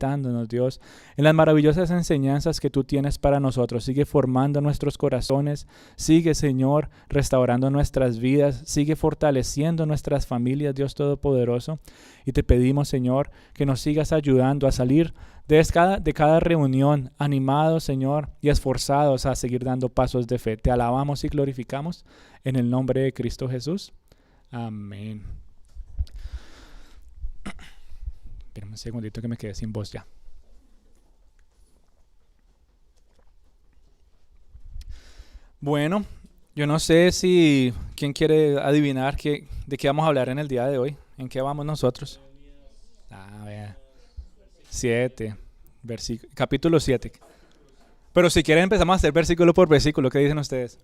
meditándonos, Dios, en las maravillosas enseñanzas que tú tienes para nosotros. Sigue formando nuestros corazones, sigue, Señor, restaurando nuestras vidas, sigue fortaleciendo nuestras familias, Dios Todopoderoso. Y te pedimos, Señor, que nos sigas ayudando a salir de cada reunión animados, Señor, y esforzados a seguir dando pasos de fe. Te alabamos y glorificamos en el nombre de Cristo Jesús. Amén. Espérame un segundito que me quedé sin voz ya. Bueno, yo no sé si quién quiere adivinar de qué vamos a hablar en el día de hoy. ¿En qué vamos nosotros? A ver. 7, capítulo 7. Pero si quieren empezamos a hacer versículo por versículo. ¿Qué dicen ustedes?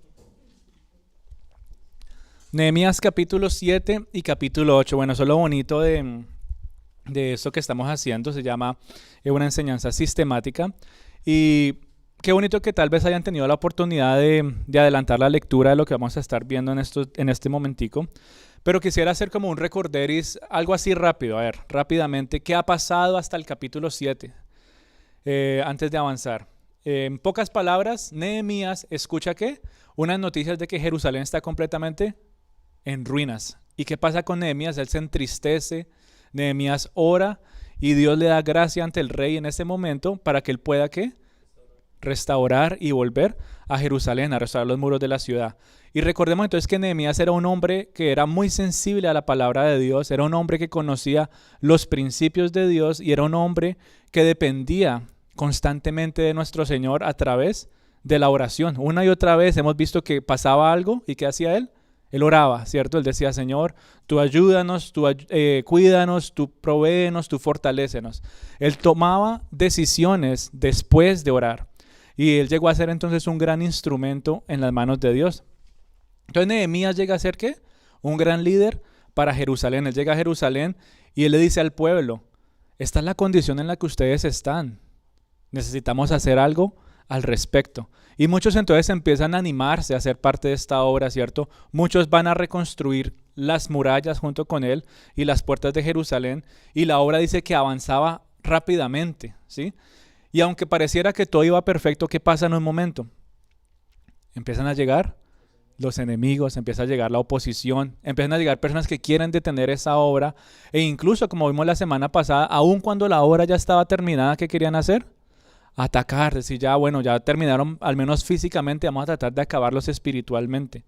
Nehemías capítulo 7 y capítulo 8. Bueno, eso es lo bonito de esto que estamos haciendo. Se llama una enseñanza sistemática. Y qué bonito que tal vez hayan tenido la oportunidad de adelantar la lectura de lo que vamos a estar viendo en este momentico. Pero quisiera hacer como un recorderis, algo así rápido, a ver, rápidamente, ¿qué ha pasado hasta el capítulo 7? Antes de avanzar. En pocas palabras, Nehemías escucha ¿qué? Unas noticias de que Jerusalén está completamente en ruinas. ¿Y qué pasa con Nehemías? Él se entristece, Nehemías ora y Dios le da gracia ante el rey en ese momento para que él pueda ¿qué? Restaurar y volver a Jerusalén, a restaurar los muros de la ciudad. Y recordemos entonces que Nehemías era un hombre que era muy sensible a la palabra de Dios, era un hombre que conocía los principios de Dios y era un hombre que dependía constantemente de nuestro Señor a través de la oración. Una y otra vez hemos visto que pasaba algo y ¿qué hacía él? Él oraba, ¿cierto? Él decía, Señor, tú ayúdanos, tú cuídanos, tú provéenos, tú fortalécenos. Él tomaba decisiones después de orar. Y él llegó a ser entonces un gran instrumento en las manos de Dios. Entonces Nehemías llega a ser ¿qué? Un gran líder para Jerusalén. Él llega a Jerusalén y él le dice al pueblo, esta es la condición en la que ustedes están. Necesitamos hacer algo al respecto. Y muchos entonces empiezan a animarse a ser parte de esta obra, ¿cierto? Muchos van a reconstruir las murallas junto con él y las puertas de Jerusalén. Y la obra dice que avanzaba rápidamente, ¿sí? Y aunque pareciera que todo iba perfecto, ¿qué pasa en un momento? Empiezan a llegar los enemigos, empieza a llegar la oposición, empiezan a llegar personas que quieren detener esa obra e incluso, como vimos la semana pasada, aun cuando la obra ya estaba terminada, ¿qué querían hacer? Atacar, decir ya, bueno, ya terminaron al menos físicamente, vamos a tratar de acabarlos espiritualmente.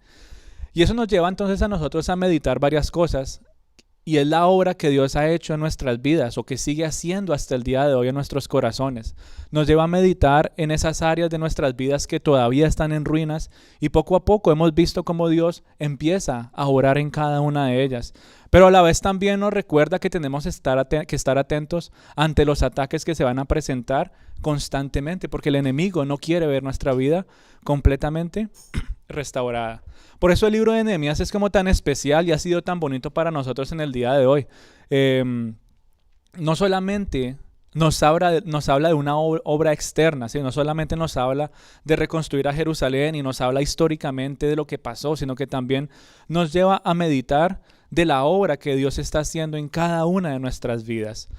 Y eso nos lleva entonces a nosotros a meditar varias cosas. Y es la obra que Dios ha hecho en nuestras vidas o que sigue haciendo hasta el día de hoy en nuestros corazones. Nos lleva a meditar en esas áreas de nuestras vidas que todavía están en ruinas y poco a poco hemos visto cómo Dios empieza a orar en cada una de ellas. Pero a la vez también nos recuerda que tenemos que estar atentos ante los ataques que se van a presentar constantemente porque el enemigo no quiere ver nuestra vida completamente restaurada. Por eso el libro de Nehemías es como tan especial y ha sido tan bonito para nosotros en el día de hoy. No solamente nos habla de una obra externa, ¿sí? No solamente nos habla de reconstruir a Jerusalén y nos habla históricamente de lo que pasó, sino que también nos lleva a meditar de la obra que Dios está haciendo en cada una de nuestras vidas.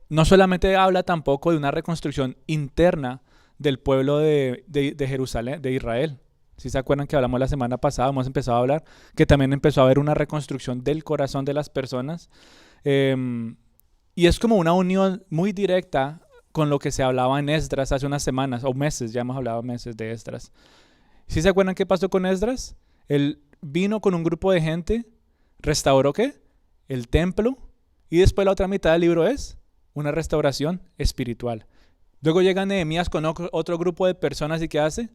No solamente habla tampoco de una reconstrucción interna del pueblo de Jerusalén, de Israel. Si se acuerdan que hablamos la semana pasada, hemos empezado a hablar que también empezó a haber una reconstrucción del corazón de las personas. Y es como una unión muy directa con lo que se hablaba en Esdras hace unas semanas, o meses, ya hemos hablado meses de Esdras. ¿Sí se acuerdan qué pasó con Esdras? Él vino con un grupo de gente, restauró ¿qué? El templo, y después la otra mitad del libro es una restauración espiritual. Luego llega Nehemías con otro grupo de personas y ¿qué hace?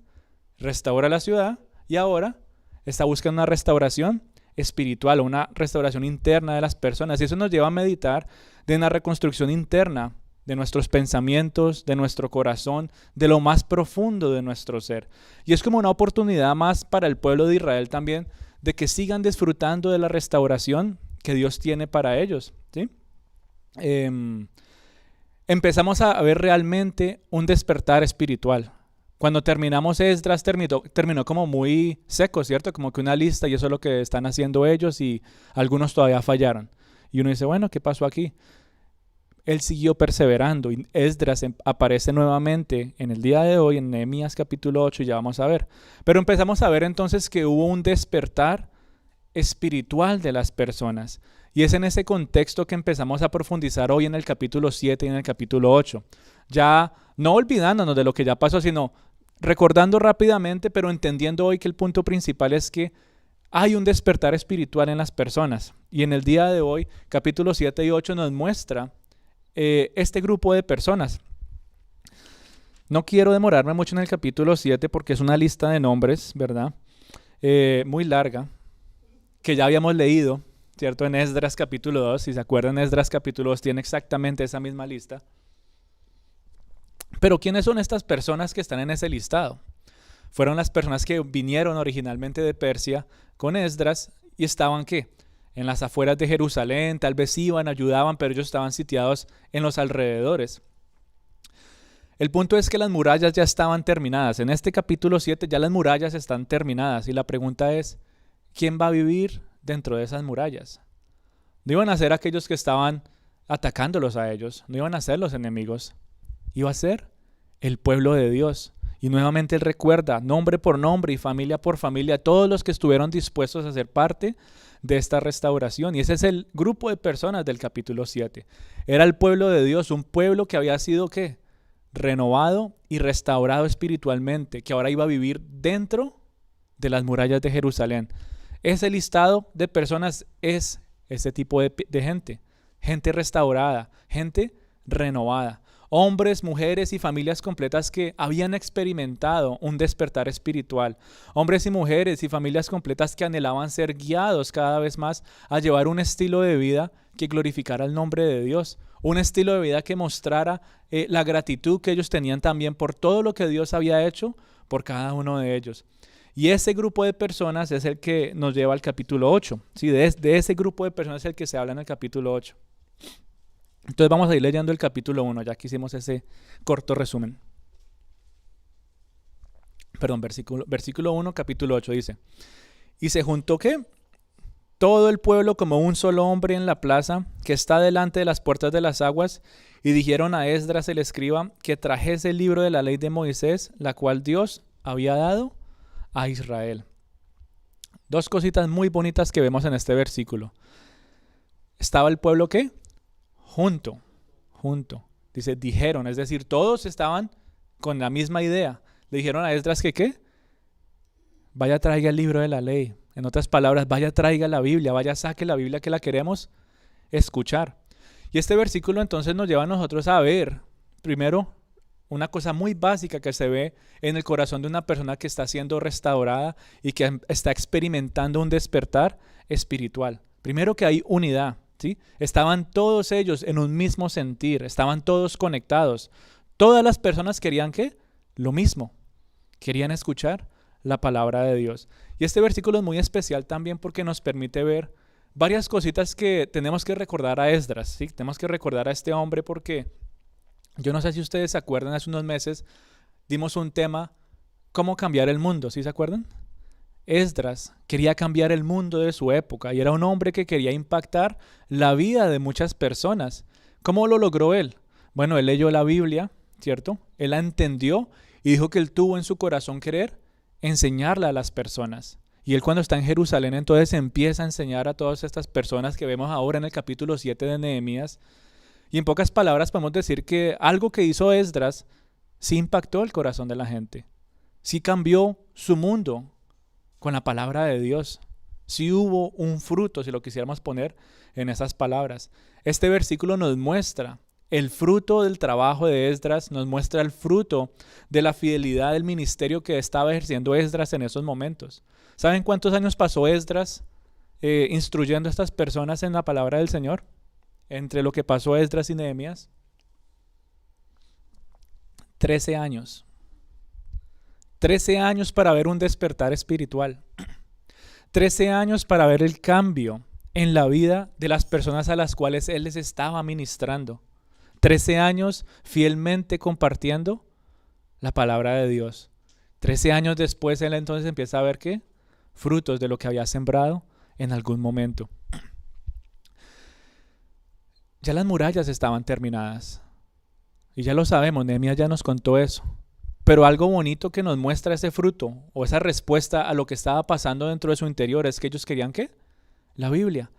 Restaura la ciudad y ahora está buscando una restauración espiritual, una restauración interna de las personas. Y eso nos lleva a meditar de una reconstrucción interna de nuestros pensamientos, de nuestro corazón, de lo más profundo de nuestro ser. Y es como una oportunidad más para el pueblo de Israel también de que sigan disfrutando de la restauración que Dios tiene para ellos, ¿sí? Empezamos a ver realmente un despertar espiritual. Cuando terminamos Esdras terminó como muy seco, ¿cierto? Como que una lista y eso es lo que están haciendo ellos y algunos todavía fallaron. Y uno dice, bueno, ¿qué pasó aquí? él siguió perseverando y Esdras aparece nuevamente en el día de hoy en Nehemías capítulo 8 y ya vamos a ver. Pero empezamos a ver entonces que hubo un despertar espiritual de las personas. Y es en ese contexto que empezamos a profundizar hoy en el capítulo 7 y en el capítulo 8. Ya no olvidándonos de lo que ya pasó, sino recordando rápidamente, pero entendiendo hoy que el punto principal es que hay un despertar espiritual en las personas. Y en el día de hoy, capítulos 7 y 8 nos muestra este grupo de personas. No quiero demorarme mucho en el capítulo 7 porque es una lista de nombres, ¿verdad? Muy larga, que ya habíamos leído, ¿cierto? En Esdras capítulo 2, si se acuerdan, Esdras capítulo 2 tiene exactamente esa misma lista. Pero ¿quiénes son estas personas que están en ese listado? Fueron las personas que vinieron originalmente de Persia con Esdras y estaban, ¿qué? En las afueras de Jerusalén, tal vez iban, ayudaban, pero ellos estaban sitiados en los alrededores. El punto es que las murallas ya estaban terminadas. En este capítulo 7 ya las murallas están terminadas y la pregunta es, ¿quién va a vivir dentro de esas murallas? No iban a ser aquellos que estaban atacándolos a ellos, no iban a ser los enemigos, iba a ser el pueblo de Dios. Y nuevamente él recuerda, nombre por nombre y familia por familia, todos los que estuvieron dispuestos a ser parte de esta restauración. Y ese es el grupo de personas del capítulo 7. Era el pueblo de Dios, un pueblo que había sido, ¿qué? Renovado y restaurado espiritualmente, que ahora iba a vivir dentro de las murallas de Jerusalén. Ese listado de personas es ese tipo de gente, gente restaurada, gente renovada. Hombres, mujeres y familias completas que habían experimentado un despertar espiritual. Hombres y mujeres y familias completas que anhelaban ser guiados cada vez más a llevar un estilo de vida que glorificara el nombre de Dios. Un estilo de vida que mostrara la gratitud que ellos tenían también por todo lo que Dios había hecho por cada uno de ellos. Y ese grupo de personas es el que nos lleva al capítulo 8. ¿Sí? De ese grupo de personas es el que se habla en el capítulo 8. Entonces vamos a ir leyendo el capítulo 1, ya que hicimos ese corto resumen. Perdón, versículo 1, capítulo 8 dice: Y se juntó, ¿qué? Todo el pueblo como un solo hombre en la plaza que está delante de las puertas de las aguas, y dijeron a Esdras el escriba que trajese el libro de la ley de Moisés, la cual Dios había dado a Israel. Dos cositas muy bonitas que vemos en este versículo. ¿Estaba el pueblo qué? Junto. Dice, dijeron, es decir, todos estaban con la misma idea. Le dijeron a Esdras que ¿qué? Vaya, traiga el libro de la ley. En otras palabras, vaya, traiga la Biblia, vaya, saque la Biblia que la queremos escuchar. Y este versículo entonces nos lleva a nosotros a ver, primero, una cosa muy básica que se ve en el corazón de una persona que está siendo restaurada y que está experimentando un despertar espiritual. Primero, que hay unidad. ¿Sí? Estaban todos ellos en un mismo sentir, estaban todos conectados. Todas las personas querían ¿qué? Lo mismo. Querían escuchar la palabra de Dios. Y este versículo es muy especial también porque nos permite ver varias cositas que tenemos que recordar a Esdras, ¿sí? Tenemos que recordar a este hombre porque yo no sé si ustedes se acuerdan, hace unos meses dimos un tema, cómo cambiar el mundo, ¿sí se acuerdan? Esdras quería cambiar el mundo de su época y era un hombre que quería impactar la vida de muchas personas. ¿Cómo lo logró él? Bueno, él leyó la Biblia, ¿cierto? Él la entendió y dijo que él tuvo en su corazón querer enseñarla a las personas. Y él cuando está en Jerusalén entonces empieza a enseñar a todas estas personas que vemos ahora en el capítulo 7 de Nehemías. Y en pocas palabras podemos decir que algo que hizo Esdras sí impactó el corazón de la gente. Sí cambió su mundo con la palabra de Dios. Sí hubo un fruto, si lo quisiéramos poner en esas palabras. Este versículo nos muestra el fruto del trabajo de Esdras, nos muestra el fruto de la fidelidad del ministerio que estaba ejerciendo Esdras en esos momentos. ¿Saben cuántos años pasó Esdras instruyendo a estas personas en la palabra del Señor? Entre lo que pasó Esdras y Nehemías. 13 años. 13 años para ver un despertar espiritual. 13 años para ver el cambio en la vida de las personas a las cuales él les estaba ministrando. 13 años fielmente compartiendo la palabra de Dios. 13 años después él entonces empieza a ver ¿qué? Frutos de lo que había sembrado en algún momento. Ya las murallas estaban terminadas. Y ya lo sabemos, Nehemías ya nos contó eso. Pero algo bonito que nos muestra ese fruto o esa respuesta a lo que estaba pasando dentro de su interior es que ellos querían ¿qué? La Biblia.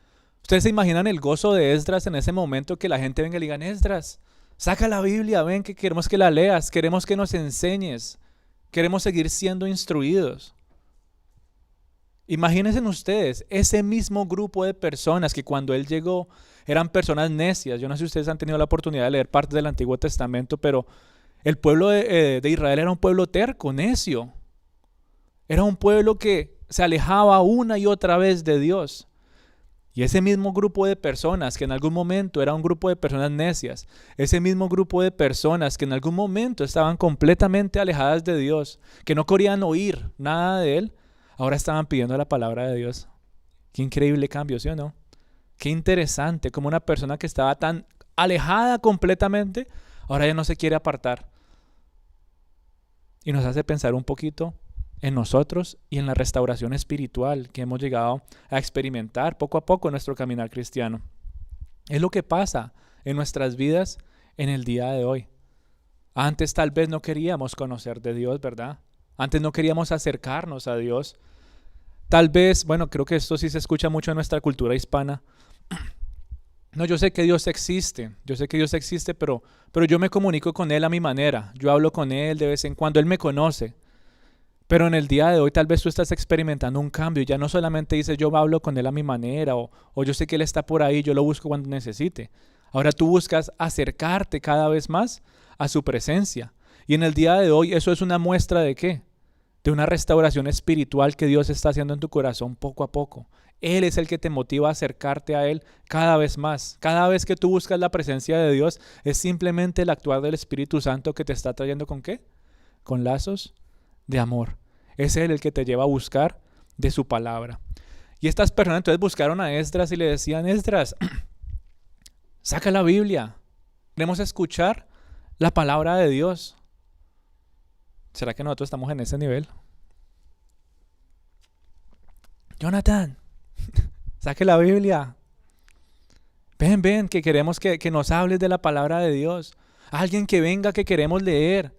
¿Ustedes se imaginan el gozo de Esdras en ese momento que la gente venga y le digan, Esdras, saca la Biblia, ven que queremos que la leas, queremos que nos enseñes, queremos seguir siendo instruidos? Imagínense ustedes, ese mismo grupo de personas que cuando él llegó eran personas necias. Yo no sé si ustedes han tenido la oportunidad de leer parte del Antiguo Testamento, pero el pueblo de Israel era un pueblo terco, necio. Era un pueblo que se alejaba una y otra vez de Dios. Y ese mismo grupo de personas que en algún momento era un grupo de personas necias, ese mismo grupo de personas que en algún momento estaban completamente alejadas de Dios, que no querían oír nada de Él, ahora estaban pidiendo la palabra de Dios. Qué increíble cambio, ¿sí o no? Qué interesante, como una persona que estaba tan alejada completamente, ahora ya no se quiere apartar. Y nos hace pensar un poquito en nosotros y en la restauración espiritual que hemos llegado a experimentar poco a poco en nuestro caminar cristiano. Es lo que pasa en nuestras vidas en el día de hoy. Antes tal vez no queríamos conocer de Dios, ¿verdad? Antes no queríamos acercarnos a Dios. Tal vez, bueno, creo que esto sí se escucha mucho en nuestra cultura hispana. No, yo sé que Dios existe, pero yo me comunico con Él a mi manera. Yo hablo con Él de vez en cuando, Él me conoce. Pero en el día de hoy tal vez tú estás experimentando un cambio. Ya no solamente dices yo hablo con Él a mi manera o yo sé que Él está por ahí, yo lo busco cuando necesite. Ahora tú buscas acercarte cada vez más a su presencia. Y en el día de hoy eso es una muestra ¿de qué? De una restauración espiritual que Dios está haciendo en tu corazón poco a poco. Él es el que te motiva a acercarte a Él cada vez más. Cada vez que tú buscas la presencia de Dios es simplemente el actuar del Espíritu Santo que te está trayendo ¿con qué? Con lazos de amor. Es Él el que te lleva a buscar de su palabra. Y estas personas entonces buscaron a Esdras y le decían, Esdras, saca la Biblia. Queremos escuchar la palabra de Dios. ¿Será que nosotros estamos en ese nivel? Jonathan, saque la Biblia. Ven, que queremos que nos hables de la palabra de Dios. Alguien que venga que queremos leer,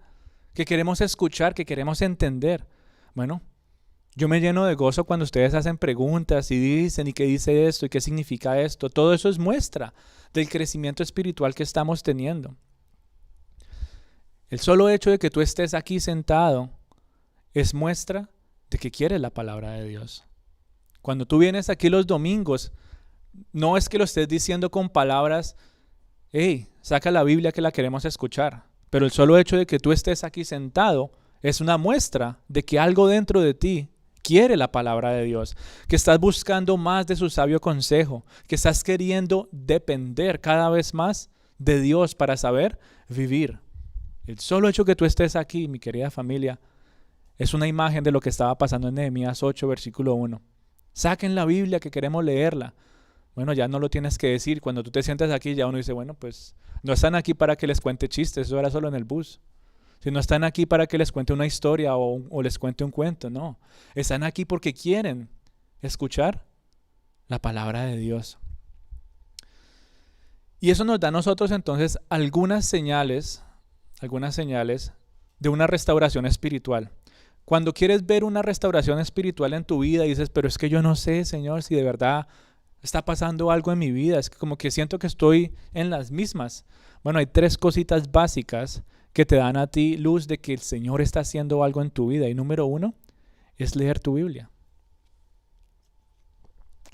que queremos escuchar, que queremos entender. Bueno, yo me lleno de gozo cuando ustedes hacen preguntas y dicen y qué dice esto y qué significa esto. Todo eso es muestra del crecimiento espiritual que estamos teniendo. El solo hecho de que tú estés aquí sentado es muestra de que quieres la palabra de Dios. Cuando tú vienes aquí los domingos, no es que lo estés diciendo con palabras, hey, saca la Biblia que la queremos escuchar. Pero el solo hecho de que tú estés aquí sentado es una muestra de que algo dentro de ti quiere la palabra de Dios, que estás buscando más de su sabio consejo, que estás queriendo depender cada vez más de Dios para saber vivir. El solo hecho que tú estés aquí, mi querida familia, es una imagen de lo que estaba pasando en Nehemías 8, versículo 1. Saquen la Biblia que queremos leerla. Bueno, ya no lo tienes que decir. Cuando tú te sientas aquí, ya uno dice, bueno, pues no están aquí para que les cuente chistes, eso era solo en el bus. Si no están aquí para que les cuente una historia o les cuente un cuento, no. Están aquí porque quieren escuchar la palabra de Dios. Y eso nos da a nosotros entonces algunas señales de una restauración espiritual. Cuando quieres ver una restauración espiritual en tu vida y dices, pero es que yo no sé, Señor, si de verdad está pasando algo en mi vida, es que como que siento que estoy en las mismas. Bueno, hay 3 cositas básicas que te dan a ti luz de que el Señor está haciendo algo en tu vida. Y número 1 es leer tu Biblia.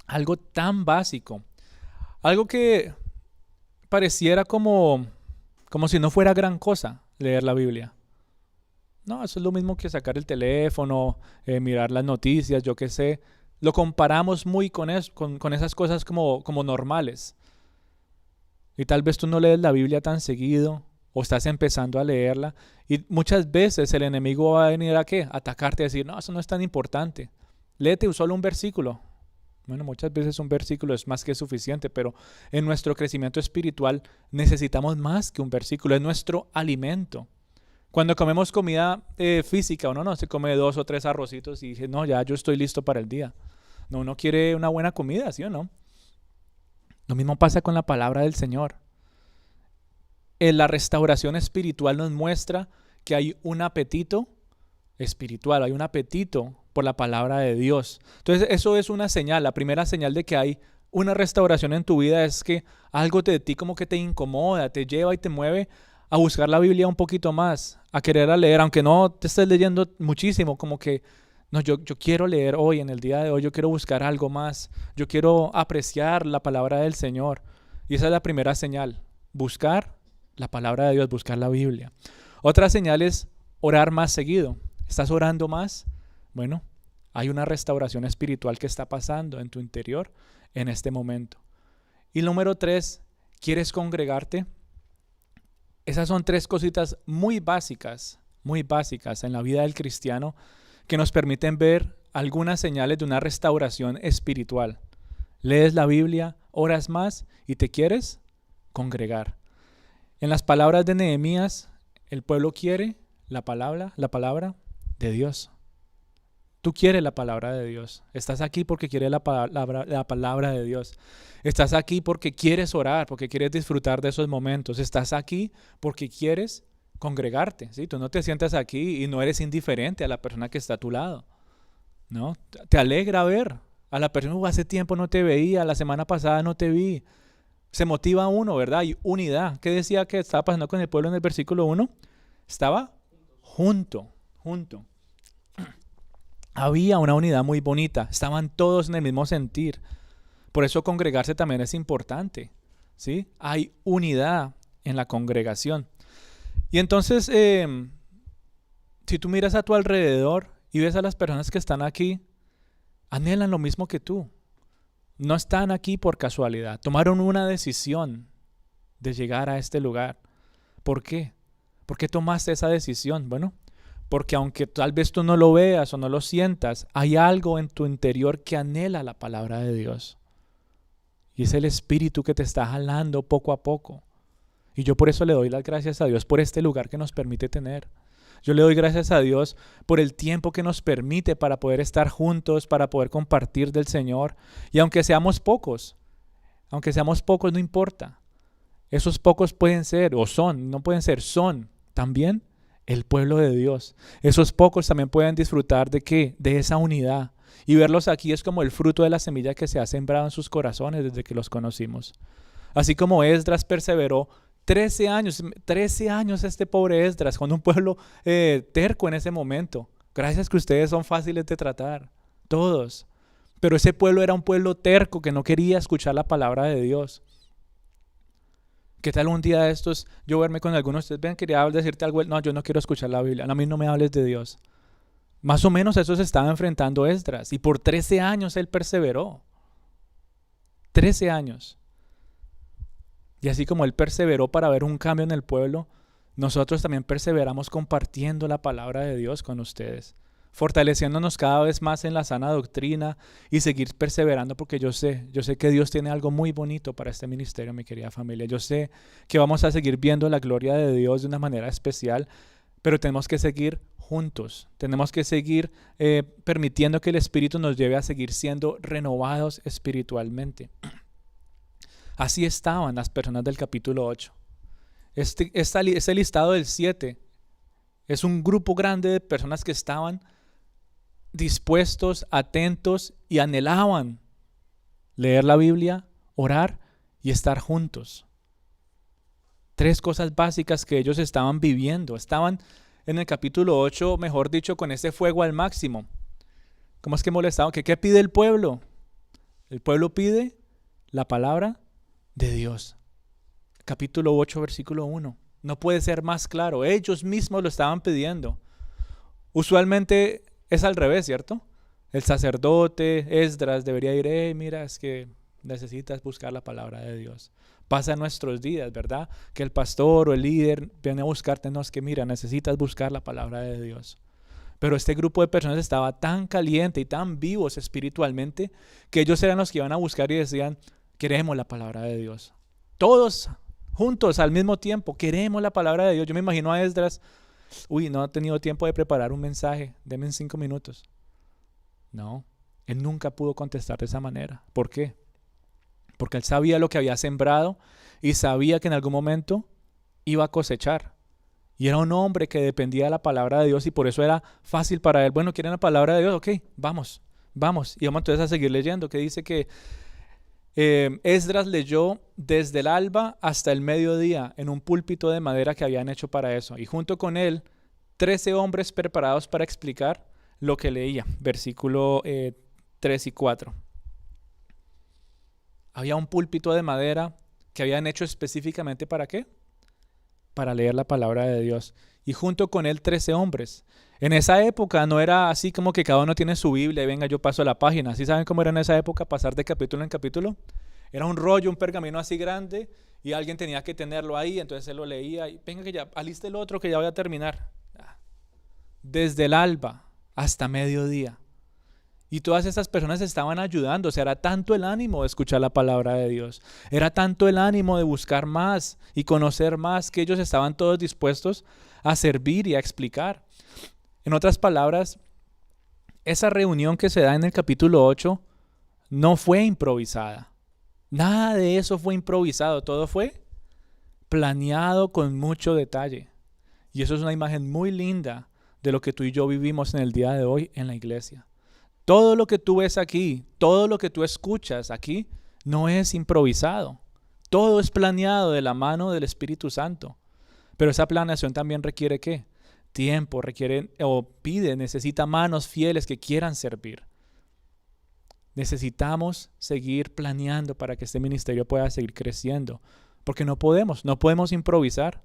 Algo tan básico. Algo que pareciera como si no fuera gran cosa leer la Biblia. No, eso es lo mismo que sacar el teléfono, mirar las noticias, yo qué sé. Lo comparamos muy con esas cosas como normales. Y tal vez tú no lees la Biblia tan seguido o estás empezando a leerla. Y muchas veces el enemigo va a venir a ¿qué? A atacarte y decir, no, eso no es tan importante. Léete solo un versículo. Bueno, muchas veces un versículo es más que suficiente, pero en nuestro crecimiento espiritual necesitamos más que un versículo. Es nuestro alimento. Cuando comemos comida física, uno no se come 2 o 3 arrocitos y dice, no, ya yo estoy listo para el día. No, uno quiere una buena comida, ¿sí o no? Lo mismo pasa con la palabra del Señor. En la restauración espiritual nos muestra que hay un apetito espiritual, hay un apetito por la palabra de Dios. Entonces eso es una señal, la primera señal de que hay una restauración en tu vida es que algo de ti como que te incomoda, te lleva y te mueve a buscar la Biblia un poquito más, a querer a leer, aunque no te estés leyendo muchísimo, como que no, yo quiero leer hoy, en el día de hoy, yo quiero buscar algo más, yo quiero apreciar la palabra del Señor. Y esa es la primera señal, buscar la palabra de Dios, buscar la Biblia. Otra señal es orar más seguido. ¿Estás orando más? Bueno, hay una restauración espiritual que está pasando en tu interior en este momento. Y número 3, ¿quieres congregarte? Esas son 3 cositas muy básicas en la vida del cristiano que nos permiten ver algunas señales de una restauración espiritual. Lees la Biblia, oras más y te quieres congregar. En las palabras de Nehemías, el pueblo quiere la palabra de Dios. Tú quieres la palabra de Dios. Estás aquí porque quieres la palabra de Dios. Estás aquí porque quieres orar, porque quieres disfrutar de esos momentos. Estás aquí porque quieres congregarte. ¿Sí? Tú no te sientas aquí y no eres indiferente a la persona que está a tu lado, ¿no? Te alegra ver a la persona que hace tiempo no te veía, la semana pasada no te vi. Se motiva uno, ¿verdad? Hay unidad. ¿Qué decía que estaba pasando con el pueblo en el versículo 1? Estaba junto. Había una unidad muy bonita. Estaban todos en el mismo sentir. Por eso congregarse también es importante, ¿sí? Hay unidad en la congregación. Y entonces, si tú miras a tu alrededor y ves a las personas que están aquí, anhelan lo mismo que tú. No están aquí por casualidad. Tomaron una decisión de llegar a este lugar. ¿Por qué? ¿Por qué tomaste esa decisión? Bueno, porque aunque tal vez tú no lo veas o no lo sientas, hay algo en tu interior que anhela la palabra de Dios. Y es el Espíritu que te está jalando poco a poco. Y yo por eso le doy las gracias a Dios por este lugar que nos permite tener. Yo le doy gracias a Dios por el tiempo que nos permite para poder estar juntos, para poder compartir del Señor. Y aunque seamos pocos no importa. Esos pocos pueden ser, o son, no pueden ser, son también el pueblo de Dios. Esos pocos también pueden disfrutar de ¿qué? De esa unidad. Y verlos aquí es como el fruto de la semilla que se ha sembrado en sus corazones desde que los conocimos. Así como Esdras perseveró 13 años este pobre Esdras, con un pueblo terco en ese momento. Gracias que ustedes son fáciles de tratar, todos. Pero ese pueblo era un pueblo terco que no quería escuchar la palabra de Dios. ¿Qué tal un día de estos yo verme con algunos de ustedes? Ven, quería decirte algo. No, yo no quiero escuchar la Biblia. A mí no me hables de Dios. Más o menos eso se estaba enfrentando Esdras. Y por 13 años él perseveró. 13 años. Y así como él perseveró para ver un cambio en el pueblo, nosotros también perseveramos compartiendo la palabra de Dios con ustedes, fortaleciéndonos cada vez más en la sana doctrina y seguir perseverando porque yo sé que Dios tiene algo muy bonito para este ministerio, mi querida familia. Yo sé que vamos a seguir viendo la gloria de Dios de una manera especial, pero tenemos que seguir juntos, tenemos que seguir permitiendo que el Espíritu nos lleve a seguir siendo renovados espiritualmente. Así estaban las personas del capítulo 8. Este listado del 7 es un grupo grande de personas que estaban dispuestos, atentos y anhelaban leer la Biblia, orar y estar juntos. 3 cosas básicas que ellos estaban viviendo. Estaban en el capítulo 8, mejor dicho, con ese fuego al máximo. ¿Cómo es que molestaban? ¿Qué pide el pueblo? El pueblo pide la palabra de Dios. Capítulo 8, versículo 1. No puede ser más claro. Ellos mismos lo estaban pidiendo. Usualmente es al revés, ¿cierto? El sacerdote, Esdras, debería ir, mira, es que necesitas buscar la palabra de Dios. Pasa en nuestros días, ¿verdad? Que el pastor o el líder viene a buscarte, no, es que mira, necesitas buscar la palabra de Dios. Pero este grupo de personas estaba tan caliente y tan vivos espiritualmente que ellos eran los que iban a buscar y decían, queremos la palabra de Dios. Todos juntos al mismo tiempo, queremos la palabra de Dios. Yo me imagino a Esdras, no ha tenido tiempo de preparar un mensaje, denme en 5 minutos. No, él nunca pudo contestar de esa manera. ¿Por qué? porque él sabía lo que había sembrado y sabía que en algún momento iba a cosechar. Y era un hombre que dependía de la palabra de Dios y por eso era fácil para él. Bueno, ¿quieren la palabra de Dios? Ok, vamos. Y vamos entonces a seguir leyendo, que dice que Esdras leyó desde el alba hasta el mediodía en un púlpito de madera que habían hecho para eso. Y junto con él, 13 hombres preparados para explicar lo que leía. Versículo 3 y 4. Había un púlpito de madera que habían hecho específicamente ¿para qué? Para leer la palabra de Dios. Y junto con él 13 hombres. En esa época no era así como que cada uno tiene su Biblia y venga, yo paso la página. ¿Sí saben cómo era en esa época pasar de capítulo en capítulo? Era un rollo, un pergamino así grande y alguien tenía que tenerlo ahí, entonces él lo leía y venga que ya, aliste el otro que ya voy a terminar. Desde el alba hasta mediodía. Y todas estas personas estaban ayudando, o sea, era tanto el ánimo de escuchar la palabra de Dios, era tanto el ánimo de buscar más y conocer más, que ellos estaban todos dispuestos a servir y a explicar. En otras palabras, esa reunión que se da en el capítulo 8 no fue improvisada. Nada de eso fue improvisado, todo fue planeado con mucho detalle. Y eso es una imagen muy linda de lo que tú y yo vivimos en el día de hoy en la iglesia. Todo lo que tú ves aquí, todo lo que tú escuchas aquí, no es improvisado. Todo es planeado de la mano del Espíritu Santo. Pero esa planeación también requiere ¿qué? Tiempo, necesita manos fieles que quieran servir. Necesitamos seguir planeando para que este ministerio pueda seguir creciendo. Porque no podemos improvisar.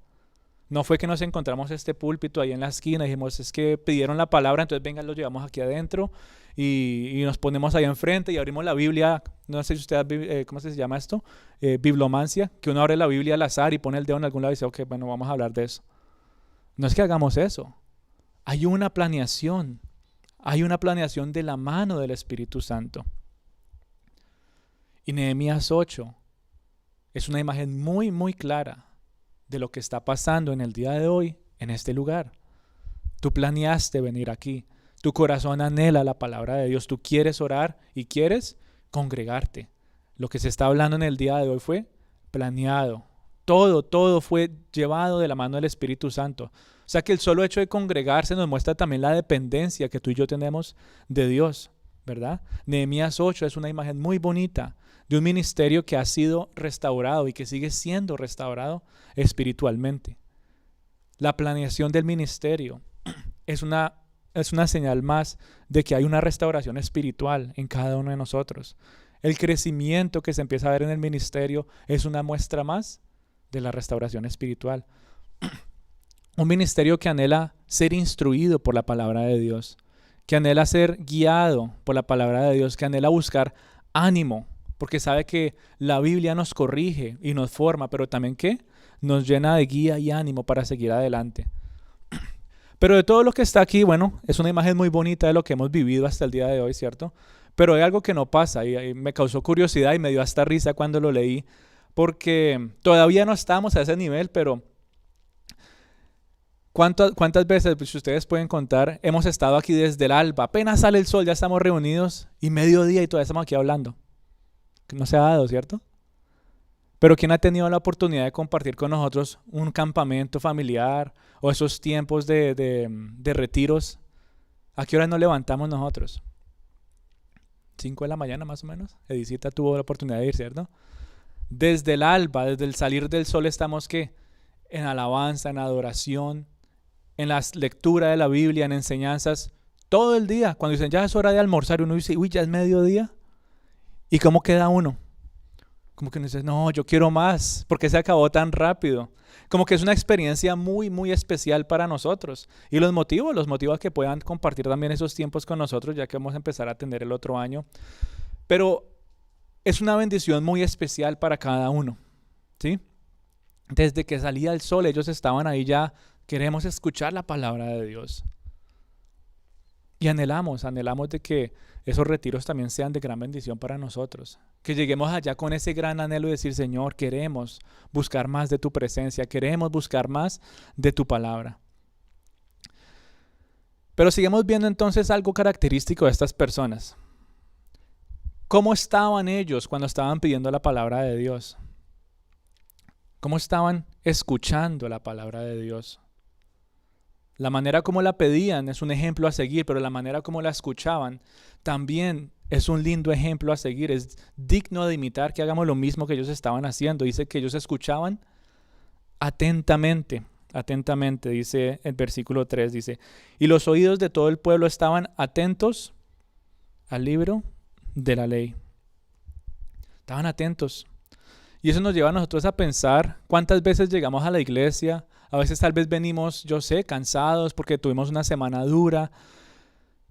No fue que nos encontramos este púlpito ahí en la esquina y dijimos, es que pidieron la palabra, entonces venga, lo llevamos aquí adentro y nos ponemos ahí enfrente y abrimos la Biblia. No sé si usted, ¿cómo se llama esto? Biblomancia, que uno abre la Biblia al azar y pone el dedo en algún lado y dice, ok, bueno, vamos a hablar de eso. No es que hagamos eso. Hay una planeación de la mano del Espíritu Santo. Y Nehemías 8 es una imagen muy, muy clara de lo que está pasando en el día de hoy en este lugar. Tú planeaste venir aquí. Tu corazón anhela la palabra de Dios. Tú quieres orar y quieres congregarte. Lo que se está hablando en el día de hoy fue planeado. Todo fue llevado de la mano del Espíritu Santo. O sea que el solo hecho de congregarse nos muestra también la dependencia que tú y yo tenemos de Dios, ¿verdad? Nehemías 8 es una imagen muy bonita de un ministerio que ha sido restaurado y que sigue siendo restaurado espiritualmente. La planeación del ministerio es una señal más de que hay una restauración espiritual en cada uno de nosotros. El crecimiento que se empieza a ver en el ministerio es una muestra más de la restauración espiritual. Un ministerio que anhela ser instruido por la palabra de Dios, que anhela ser guiado por la palabra de Dios, que anhela buscar ánimo, porque sabe que la Biblia nos corrige y nos forma, pero también ¿qué? Nos llena de guía y ánimo para seguir adelante. Pero de todo lo que está aquí, bueno, es una imagen muy bonita de lo que hemos vivido hasta el día de hoy, ¿cierto? Pero hay algo que no pasa y me causó curiosidad y me dio hasta risa cuando lo leí, porque todavía no estamos a ese nivel, pero ¿cuántas veces, si ustedes pueden contar, hemos estado aquí desde el alba, apenas sale el sol, ya estamos reunidos y mediodía y todavía estamos aquí hablando? Que no se ha dado, ¿cierto? Pero ¿quién ha tenido la oportunidad de compartir con nosotros un campamento familiar o esos tiempos de retiros? ¿A qué hora nos levantamos nosotros? 5 de la mañana más o menos. Edicita tuvo la oportunidad de ir, ¿cierto? Desde el alba, desde el salir del sol estamos ¿qué? En alabanza, en adoración, en la lectura de la Biblia, en enseñanzas, todo el día. Cuando dicen ya es hora de almorzar, uno dice, uy, ya es mediodía. ¿Y cómo queda uno? Como que uno dice, no, yo quiero más, porque se acabó tan rápido. Como que es una experiencia muy, muy especial para nosotros. Y los motivos a que puedan compartir también esos tiempos con nosotros, ya que vamos a empezar a atender el otro año. Pero es una bendición muy especial para cada uno, ¿sí? Desde que salía el sol, ellos estaban ahí ya, queremos escuchar la palabra de Dios. Y anhelamos de que esos retiros también sean de gran bendición para nosotros. Que lleguemos allá con ese gran anhelo de decir, Señor, queremos buscar más de tu presencia, queremos buscar más de tu palabra. Pero sigamos viendo entonces algo característico de estas personas. ¿Cómo estaban ellos cuando estaban pidiendo la palabra de Dios? ¿Cómo estaban escuchando la palabra de Dios? La manera como la pedían es un ejemplo a seguir, pero la manera como la escuchaban también es un lindo ejemplo a seguir. Es digno de imitar que hagamos lo mismo que ellos estaban haciendo. Dice que ellos escuchaban atentamente, atentamente, dice el versículo 3, dice, y los oídos de todo el pueblo estaban atentos al libro de la ley. Estaban atentos. Y eso nos lleva a nosotros a pensar cuántas veces llegamos a la iglesia. A veces tal vez venimos, yo sé, cansados porque tuvimos una semana dura,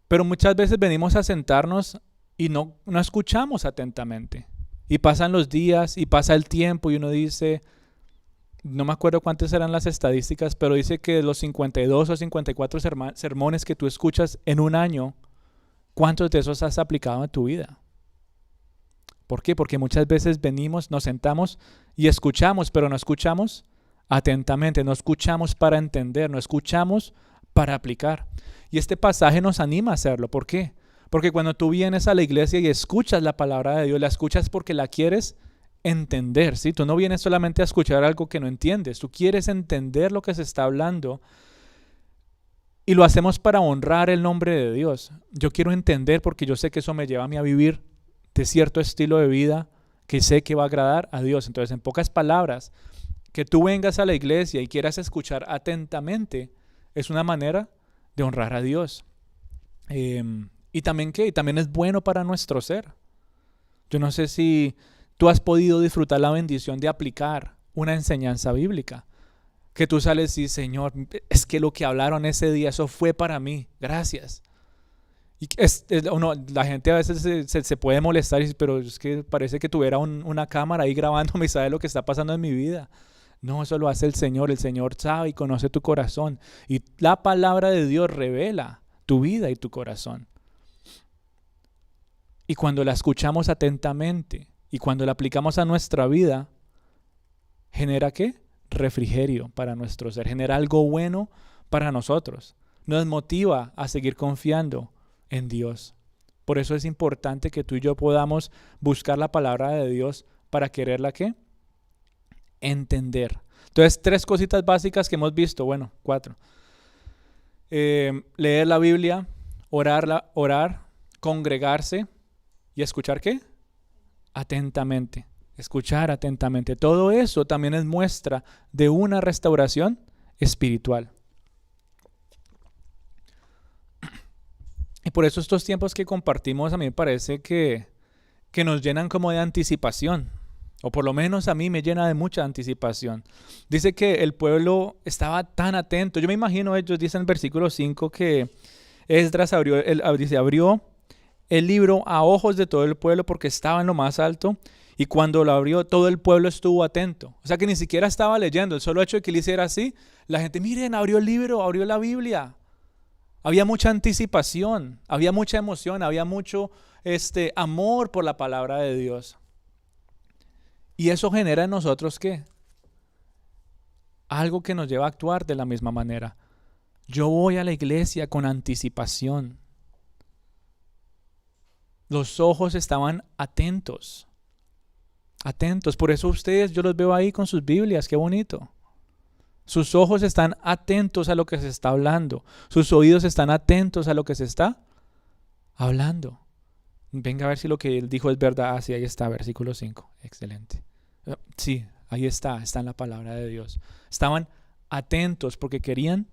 pero muchas veces venimos a sentarnos y no escuchamos atentamente. Y pasan los días y pasa el tiempo y uno dice, no me acuerdo cuántas eran las estadísticas, pero dice que de los 52 o 54 sermones que tú escuchas en un año, ¿cuántos de esos has aplicado en tu vida? ¿Por qué? Porque muchas veces venimos, nos sentamos y escuchamos, pero no escuchamos atentamente, no escuchamos para entender, no escuchamos para aplicar. Y este pasaje nos anima a hacerlo. ¿Por qué? Porque cuando tú vienes a la iglesia y escuchas la palabra de Dios, la escuchas porque la quieres entender, ¿sí? Tú no vienes solamente a escuchar algo que no entiendes, tú quieres entender lo que se está hablando y lo hacemos para honrar el nombre de Dios. Yo quiero entender porque yo sé que eso me lleva a mí a vivir de cierto estilo de vida que sé que va a agradar a Dios. Entonces, en pocas palabras, que tú vengas a la iglesia y quieras escuchar atentamente es una manera de honrar a Dios. Y también ¿qué? También es bueno para nuestro ser. Yo no sé si tú has podido disfrutar la bendición de aplicar una enseñanza bíblica. Que tú sales y Señor, es que lo que hablaron ese día, eso fue para mí. Gracias. Y la gente a veces se puede molestar y dice, pero es que parece que tuviera una cámara ahí grabándome y sabe lo que está pasando en mi vida. No, eso lo hace el Señor sabe y conoce tu corazón. Y la palabra de Dios revela tu vida y tu corazón. Y cuando la escuchamos atentamente y cuando la aplicamos a nuestra vida, ¿genera qué? Refrigerio para nuestro ser, genera algo bueno para nosotros. Nos motiva a seguir confiando en Dios. Por eso es importante que tú y yo podamos buscar la palabra de Dios para quererla ¿qué? Entender. Entonces, 3 cositas básicas que hemos visto, bueno, 4. Leer la Biblia, orar, congregarse y escuchar ¿qué? Atentamente. Escuchar atentamente. Todo eso también es muestra de una restauración espiritual. Y por eso estos tiempos que compartimos a mí me parece que nos llenan como de anticipación. O por lo menos a mí me llena de mucha anticipación. Dice que el pueblo estaba tan atento. Yo me imagino, ellos dicen en el versículo 5 que Esdras abrió el libro a ojos de todo el pueblo porque estaba en lo más alto. Y cuando lo abrió, todo el pueblo estuvo atento. O sea que ni siquiera estaba leyendo. El solo hecho de que él hiciera así, la gente, miren, abrió el libro, abrió la Biblia. Había mucha anticipación, había mucha emoción, había mucho amor por la palabra de Dios. Y eso genera en nosotros ¿qué? Algo que nos lleva a actuar de la misma manera. Yo voy a la iglesia con anticipación. Los ojos estaban atentos. Atentos. Por eso ustedes, yo los veo ahí con sus Biblias. Qué bonito. Sus ojos están atentos a lo que se está hablando. Sus oídos están atentos a lo que se está hablando. Venga a ver si lo que él dijo es verdad. Ah, sí, ahí está, versículo 5. Excelente. Sí, ahí está en la palabra de Dios. Estaban atentos porque querían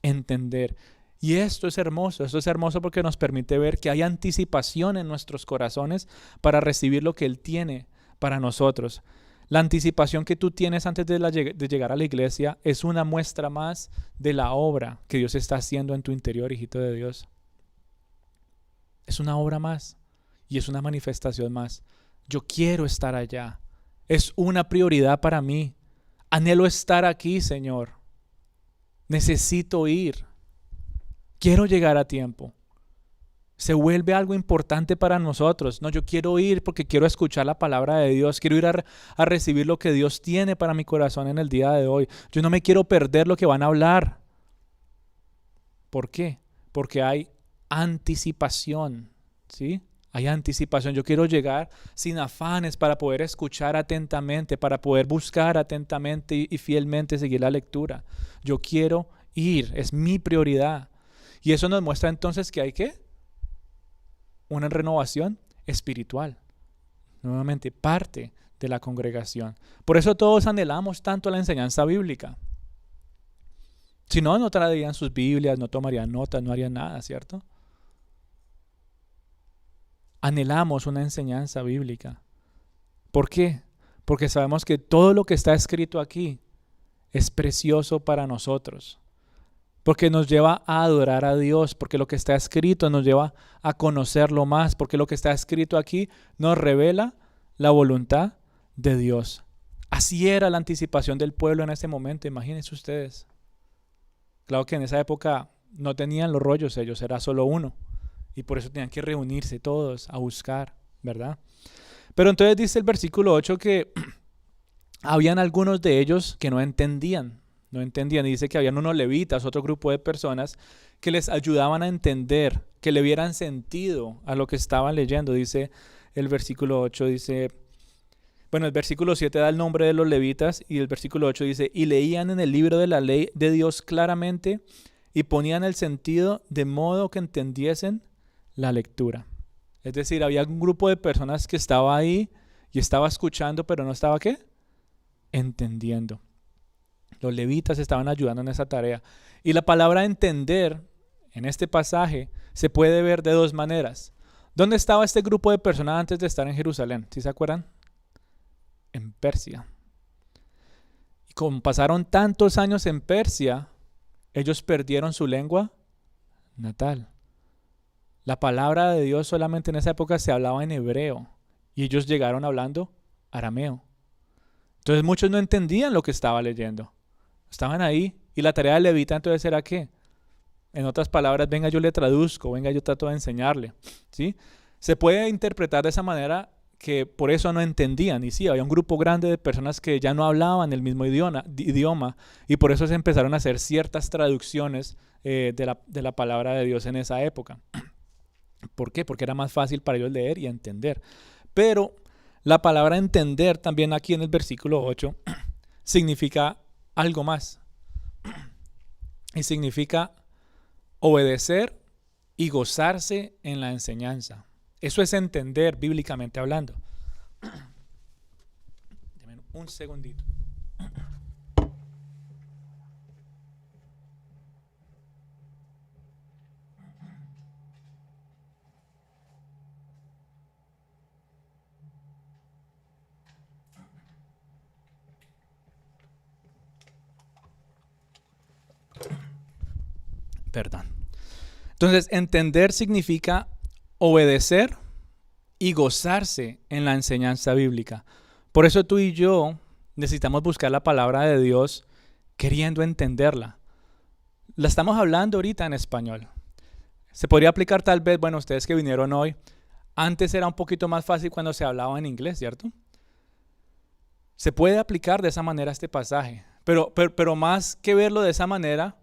entender. Y esto es hermoso porque nos permite ver que hay anticipación en nuestros corazones para recibir lo que Él tiene para nosotros. La anticipación que tú tienes antes de llegar a la iglesia es una muestra más de la obra que Dios está haciendo en tu interior, hijito de Dios. Es una obra más y es una manifestación más. Yo quiero estar allá. Es una prioridad para mí. Anhelo estar aquí, Señor. Necesito ir. Quiero llegar a tiempo. Se vuelve algo importante para nosotros. No, yo quiero ir porque quiero escuchar la palabra de Dios. Quiero ir a recibir lo que Dios tiene para mi corazón en el día de hoy. Yo no me quiero perder lo que van a hablar. ¿Por qué? Porque hay anticipación, ¿sí? hay anticipación. Yo quiero llegar sin afanes para poder escuchar atentamente, para poder buscar atentamente y fielmente seguir la lectura. Yo quiero ir, es mi prioridad. Y eso nos muestra entonces que hay ¿qué? Una renovación espiritual. Nuevamente, parte de la congregación. Por eso todos anhelamos tanto la enseñanza bíblica. Si no, no traerían sus Biblias, no tomarían notas, no harían nada, ¿cierto? Anhelamos una enseñanza bíblica. ¿Por qué? Porque sabemos que todo lo que está escrito aquí es precioso para nosotros. Porque nos lleva a adorar a Dios, porque lo que está escrito nos lleva a conocerlo más, porque lo que está escrito aquí nos revela la voluntad de Dios. Así era la anticipación del pueblo en ese momento, imagínense ustedes. Claro que en esa época no tenían los rollos ellos, era solo uno. Y por eso tenían que reunirse todos a buscar, ¿verdad? Pero entonces dice el versículo 8 que habían algunos de ellos que no entendían. Y dice que habían unos levitas, otro grupo de personas que les ayudaban a entender, que le vieran sentido a lo que estaban leyendo. Dice el versículo 8, dice, bueno, el versículo 7 da el nombre de los levitas y el versículo 8 dice, y leían en el libro de la ley de Dios claramente y ponían el sentido de modo que entendiesen la lectura. Es decir, había un grupo de personas que estaba ahí y estaba escuchando, pero no estaba ¿qué? Entendiendo. Los levitas estaban ayudando en esa tarea. Y la palabra entender en este pasaje se puede ver de dos maneras. ¿Dónde estaba este grupo de personas antes de estar en Jerusalén? ¿Sí se acuerdan? En Persia. Y como pasaron tantos años en Persia, ellos perdieron su lengua natal. La palabra de Dios solamente en esa época se hablaba en hebreo y ellos llegaron hablando arameo. Entonces muchos no entendían lo que estaba leyendo. Estaban ahí y la tarea del levita entonces era ¿qué? En otras palabras, venga yo le traduzco, venga yo trato de enseñarle, ¿sí? Se puede interpretar de esa manera que por eso no entendían. Y sí, había un grupo grande de personas que ya no hablaban el mismo idioma y por eso se empezaron a hacer ciertas traducciones de la palabra de Dios en esa época. ¿Por qué? Porque era más fácil para ellos leer y entender. Pero la palabra entender también aquí en el versículo 8 significa algo más. Y significa obedecer y gozarse en la enseñanza. Eso es entender bíblicamente hablando. Deme un segundito. Perdón. Entonces, entender significa obedecer y gozarse en la enseñanza bíblica. Por eso tú y yo necesitamos buscar la palabra de Dios queriendo entenderla. La estamos hablando ahorita en español. Se podría aplicar tal vez, bueno, ustedes que vinieron hoy, antes era un poquito más fácil cuando se hablaba en inglés, ¿cierto? Se puede aplicar de esa manera este pasaje, pero más que verlo de esa manera,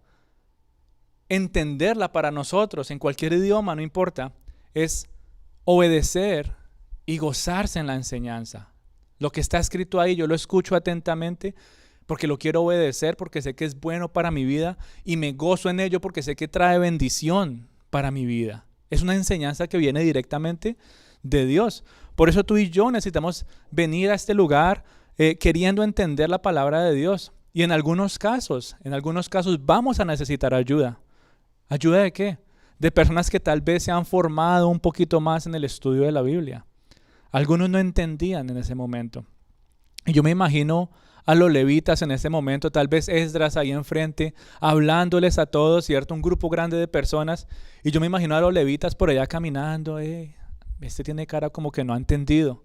entenderla para nosotros en cualquier idioma, no importa, es obedecer y gozarse en la enseñanza. Lo que está escrito ahí, yo lo escucho atentamente porque lo quiero obedecer, porque sé que es bueno para mi vida y me gozo en ello porque sé que trae bendición para mi vida. Es una enseñanza que viene directamente de Dios. Por eso tú y yo necesitamos venir a este lugar queriendo entender la palabra de Dios. Y en algunos casos vamos a necesitar ayuda. ¿Ayuda de qué? De personas que tal vez se han formado un poquito más en el estudio de la Biblia. Algunos no entendían en ese momento. Y yo me imagino a los levitas en ese momento, tal vez Esdras ahí enfrente, hablándoles a todos, ¿cierto? Un grupo grande de personas. Y yo me imagino a los levitas por allá caminando. Este tiene cara como que no ha entendido.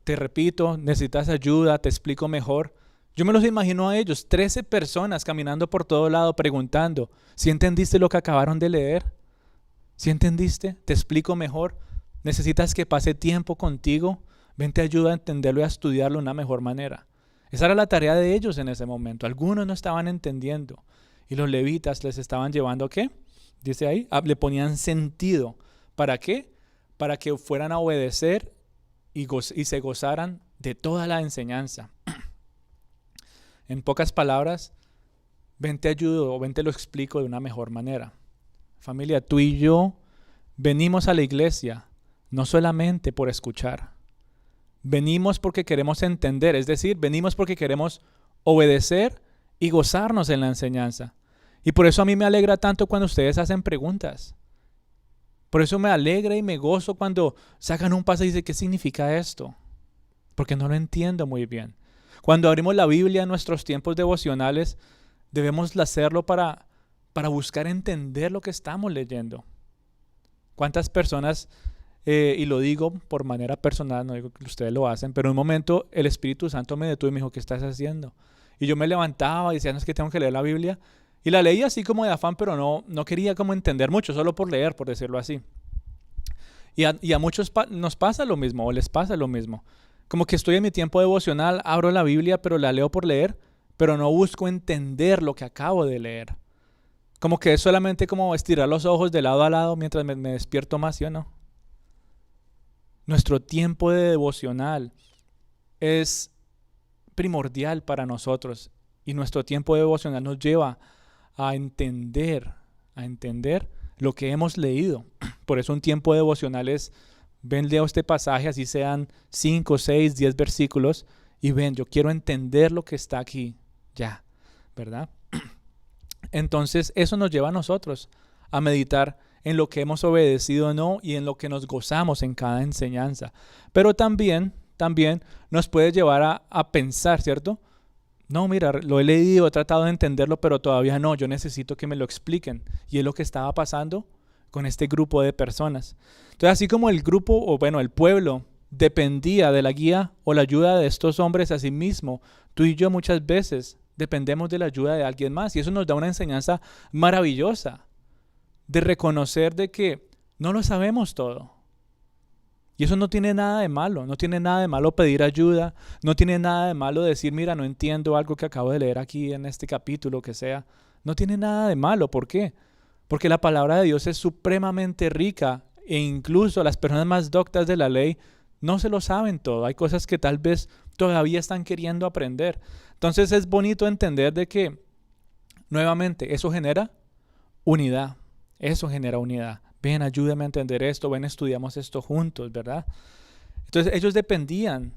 Te repito, necesitas ayuda, te explico mejor. Yo me los imagino a ellos, 13 personas caminando por todo lado preguntando, ¿sí entendiste lo que acabaron de leer? ¿Sí entendiste? ¿Te explico mejor? ¿Necesitas que pase tiempo contigo? Ven, te ayuda a entenderlo y a estudiarlo de una mejor manera. Esa era la tarea de ellos en ese momento. Algunos no estaban entendiendo y los levitas les estaban llevando ¿qué? Dice ahí, le ponían sentido. ¿Para qué? para que fueran a obedecer y se gozaran de toda la enseñanza. En pocas palabras, ven te ayudo o ven te lo explico de una mejor manera. Familia, tú y yo venimos a la iglesia no solamente por escuchar. Venimos porque queremos entender, es decir, venimos porque queremos obedecer y gozarnos en la enseñanza. Y por eso a mí me alegra tanto cuando ustedes hacen preguntas. Por eso me alegra y me gozo cuando sacan un pasaje y dicen, ¿qué significa esto? Porque no lo entiendo muy bien. Cuando abrimos la Biblia en nuestros tiempos devocionales, debemos hacerlo para buscar entender lo que estamos leyendo. ¿Cuántas personas, y lo digo por manera personal, no digo que ustedes lo hacen, pero en un momento el Espíritu Santo me detuvo y me dijo, ¿qué estás haciendo? Y yo me levantaba y decía, no, es que tengo que leer la Biblia. Y la leía así como de afán, pero no quería como entender mucho, solo por leer, por decirlo así. Y a muchos nos pasa lo mismo, o les pasa lo mismo. Como que estoy en mi tiempo devocional, abro la Biblia, pero la leo por leer, pero no busco entender lo que acabo de leer. Como que es solamente como estirar los ojos de lado a lado mientras me despierto más, ¿sí o no? Nuestro tiempo de devocional es primordial para nosotros y nuestro tiempo de devocional nos lleva a entender lo que hemos leído. Por eso un tiempo devocional es, ven, leo este pasaje, así sean 5, 6, 10 versículos, y ven, yo quiero entender lo que está aquí, ya, ¿verdad? Entonces eso nos lleva a nosotros a meditar en lo que hemos obedecido o no y en lo que nos gozamos en cada enseñanza. Pero también nos puede llevar a pensar, ¿cierto? No, mira, lo he leído, he tratado de entenderlo, pero todavía no, yo necesito que me lo expliquen. Y es lo que estaba pasando con este grupo de personas. Entonces, así como el grupo, o bueno, el pueblo dependía de la guía o la ayuda de estos hombres a sí mismo, tú y yo muchas veces dependemos de la ayuda de alguien más. Y eso nos da una enseñanza maravillosa de reconocer de que no lo sabemos todo. Y eso no tiene nada de malo, no tiene nada de malo pedir ayuda, no tiene nada de malo decir, mira, no entiendo algo que acabo de leer aquí en este capítulo, que sea. No tiene nada de malo, ¿por qué? Porque la palabra de Dios es supremamente rica e incluso las personas más doctas de la ley no se lo saben todo. Hay cosas que tal vez todavía están queriendo aprender. Entonces es bonito entender de que, nuevamente, eso genera unidad. Eso genera unidad. Ven, ayúdame a entender esto, ven, estudiamos esto juntos, ¿verdad? Entonces ellos dependían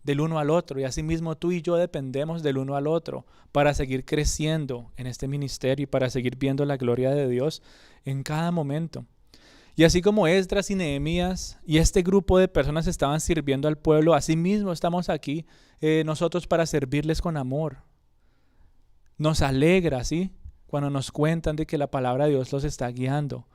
del uno al otro y asimismo tú y yo dependemos del uno al otro para seguir creciendo en este ministerio y para seguir viendo la gloria de Dios en cada momento. Y así como Esdras y Nehemías y este grupo de personas estaban sirviendo al pueblo, asimismo estamos aquí nosotros para servirles con amor. Nos alegra, ¿sí? Cuando nos cuentan de que la palabra de Dios los está guiando.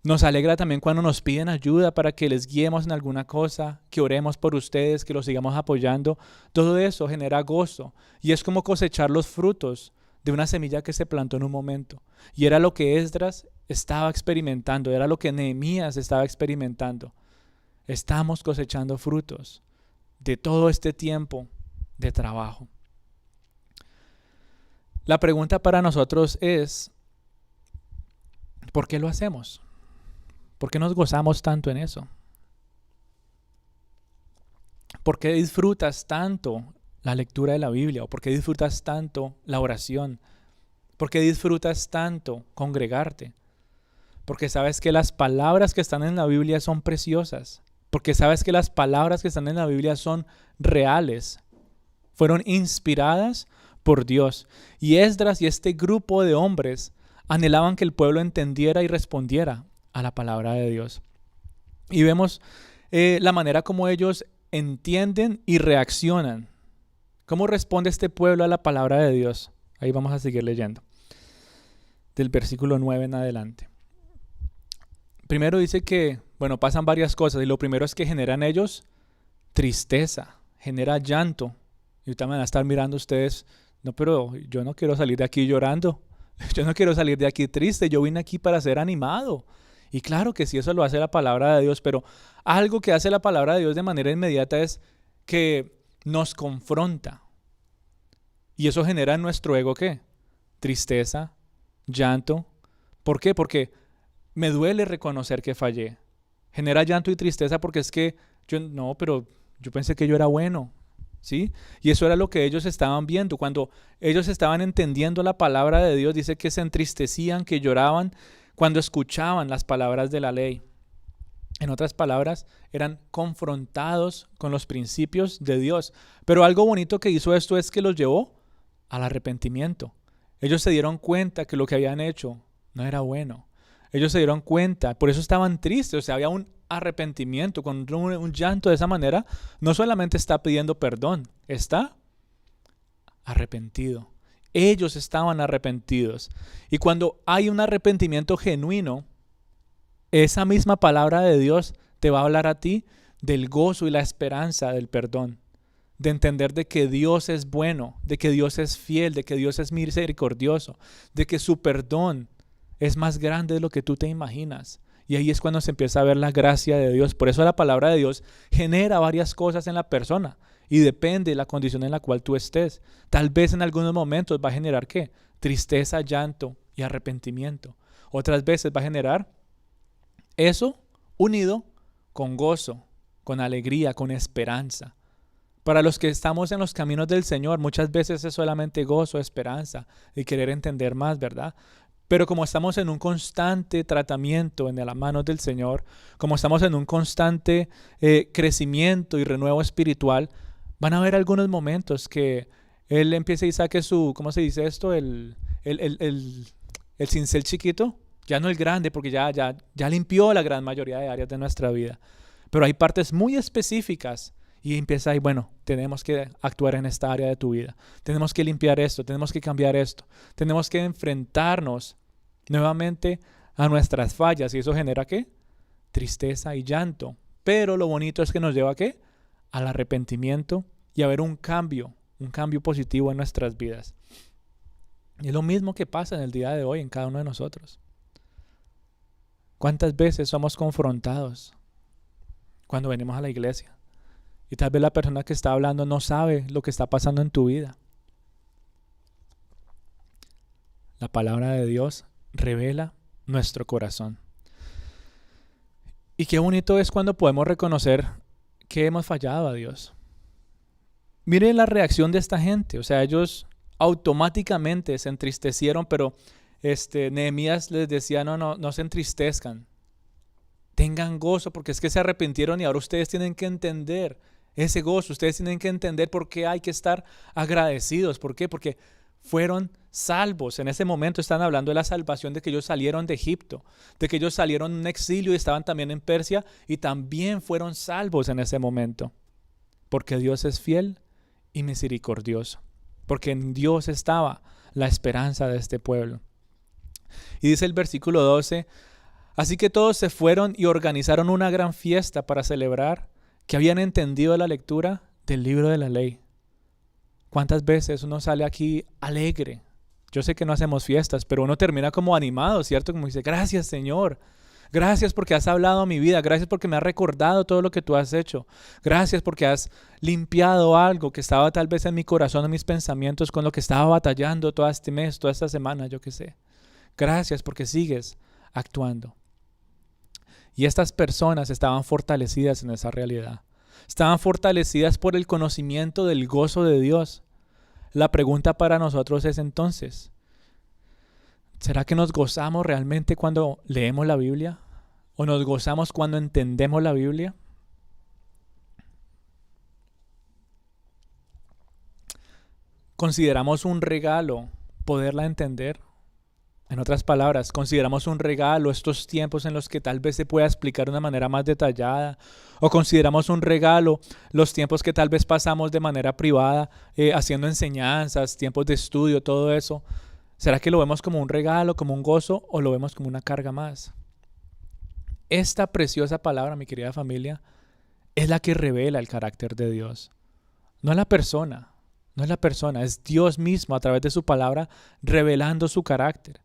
Nos alegra también cuando nos piden ayuda para que les guiemos en alguna cosa, que oremos por ustedes, que los sigamos apoyando. Todo eso genera gozo y es como cosechar los frutos de una semilla que se plantó en un momento. Y era lo que Esdras estaba experimentando, era lo que Nehemías estaba experimentando. Estamos cosechando frutos de todo este tiempo de trabajo. La pregunta para nosotros es, ¿por qué lo hacemos? ¿Por qué nos gozamos tanto en eso? ¿Por qué disfrutas tanto la lectura de la Biblia? ¿O por qué disfrutas tanto la oración? ¿Por qué disfrutas tanto congregarte? Porque sabes que las palabras que están en la Biblia son preciosas. Porque sabes que las palabras que están en la Biblia son reales. Fueron inspiradas por Dios. Y Esdras y este grupo de hombres anhelaban que el pueblo entendiera y respondiera a la palabra de Dios. Y vemos la manera como ellos entienden y reaccionan. ¿Cómo responde este pueblo a la palabra de Dios? Ahí vamos a seguir leyendo. Del versículo 9 en adelante. Primero dice que, bueno, pasan varias cosas. Y lo primero es que generan ellos tristeza, genera llanto. Y ahorita me van a estar mirando ustedes. No, pero yo no quiero salir de aquí llorando. Yo no quiero salir de aquí triste. Yo vine aquí para ser animado. Y claro que sí, eso lo hace la palabra de Dios, pero algo que hace la palabra de Dios de manera inmediata es que nos confronta. Y eso genera en nuestro ego, ¿qué? Tristeza, llanto. ¿Por qué? Porque me duele reconocer que fallé. Genera llanto y tristeza porque es que pero yo pensé que yo era bueno, ¿sí? Y eso era lo que ellos estaban viendo. Cuando ellos estaban entendiendo la palabra de Dios, dice que se entristecían, que lloraban cuando escuchaban las palabras de la ley. En otras palabras, eran confrontados con los principios de Dios. Pero algo bonito que hizo esto es que los llevó al arrepentimiento. Ellos se dieron cuenta que lo que habían hecho no era bueno. Ellos se dieron cuenta, por eso estaban tristes, o sea, había un arrepentimiento. Cuando un llanto de esa manera, no solamente está pidiendo perdón, está arrepentido. Ellos estaban arrepentidos. Y cuando hay un arrepentimiento genuino, esa misma palabra de Dios te va a hablar a ti del gozo y la esperanza del perdón, de entender de que Dios es bueno, de que Dios es fiel, de que Dios es misericordioso, de que su perdón es más grande de lo que tú te imaginas. Y ahí es cuando se empieza a ver la gracia de Dios. Por eso la palabra de Dios genera varias cosas en la persona y depende de la condición en la cual tú estés. Tal vez en algunos momentos va a generar ¿qué? Tristeza, llanto y arrepentimiento. Otras veces va a generar eso unido con gozo, con alegría, con esperanza. Para los que estamos en los caminos del Señor, muchas veces es solamente gozo, esperanza y querer entender más, ¿verdad? Pero como estamos en un constante tratamiento en las manos del Señor, como estamos en un constante crecimiento y renuevo espiritual, van a haber algunos momentos que Él empieza y saque su, ¿cómo se dice esto? El cincel chiquito. Ya no el grande, porque ya limpió la gran mayoría de áreas de nuestra vida. Pero hay partes muy específicas y empieza ahí, bueno, tenemos que actuar en esta área de tu vida. Tenemos que limpiar esto, tenemos que cambiar esto. Tenemos que enfrentarnos nuevamente a nuestras fallas. ¿Y eso genera qué? Tristeza y llanto. Pero lo bonito es que nos lleva ¿a qué? Al arrepentimiento y a ver un cambio positivo en nuestras vidas. Y es lo mismo que pasa en el día de hoy en cada uno de nosotros. ¿Cuántas veces somos confrontados cuando venimos a la iglesia? Y tal vez la persona que está hablando no sabe lo que está pasando en tu vida. La palabra de Dios revela nuestro corazón. Y qué bonito es cuando podemos reconocer que hemos fallado a Dios. Miren la reacción de esta gente. O sea, ellos automáticamente se entristecieron, pero Nehemías les decía, no se entristezcan. Tengan gozo, porque es que se arrepintieron y ahora ustedes tienen que entender ese gozo. Ustedes tienen que entender por qué hay que estar agradecidos. ¿Por qué? Porque fueron salvos. En ese momento están hablando de la salvación, de que ellos salieron de Egipto, de que ellos salieron en un exilio y estaban también en Persia y también fueron salvos en ese momento. Porque Dios es fiel y misericordioso. Porque en Dios estaba la esperanza de este pueblo. Y dice el versículo 12, así que todos se fueron y organizaron una gran fiesta para celebrar que habían entendido la lectura del libro de la ley. ¿Cuántas veces uno sale aquí alegre? Yo sé que no hacemos fiestas, pero uno termina como animado, ¿cierto? Como dice, gracias Señor, gracias porque has hablado a mi vida, gracias porque me has recordado todo lo que tú has hecho, gracias porque has limpiado algo que estaba tal vez en mi corazón, en mis pensamientos, con lo que estaba batallando todo este mes, toda esta semana, yo qué sé. Gracias porque sigues actuando. Y estas personas estaban fortalecidas en esa realidad. Estaban fortalecidas por el conocimiento del gozo de Dios. La pregunta para nosotros es entonces, ¿será que nos gozamos realmente cuando leemos la Biblia? ¿O nos gozamos cuando entendemos la Biblia? ¿Consideramos un regalo poderla entender? En otras palabras, consideramos un regalo estos tiempos en los que tal vez se pueda explicar de una manera más detallada, o consideramos un regalo los tiempos que tal vez pasamos de manera privada, haciendo enseñanzas, tiempos de estudio, todo eso. ¿Será que lo vemos como un regalo, como un gozo, o lo vemos como una carga más? Esta preciosa palabra, mi querida familia, es la que revela el carácter de Dios. No es la persona, es Dios mismo a través de su palabra revelando su carácter.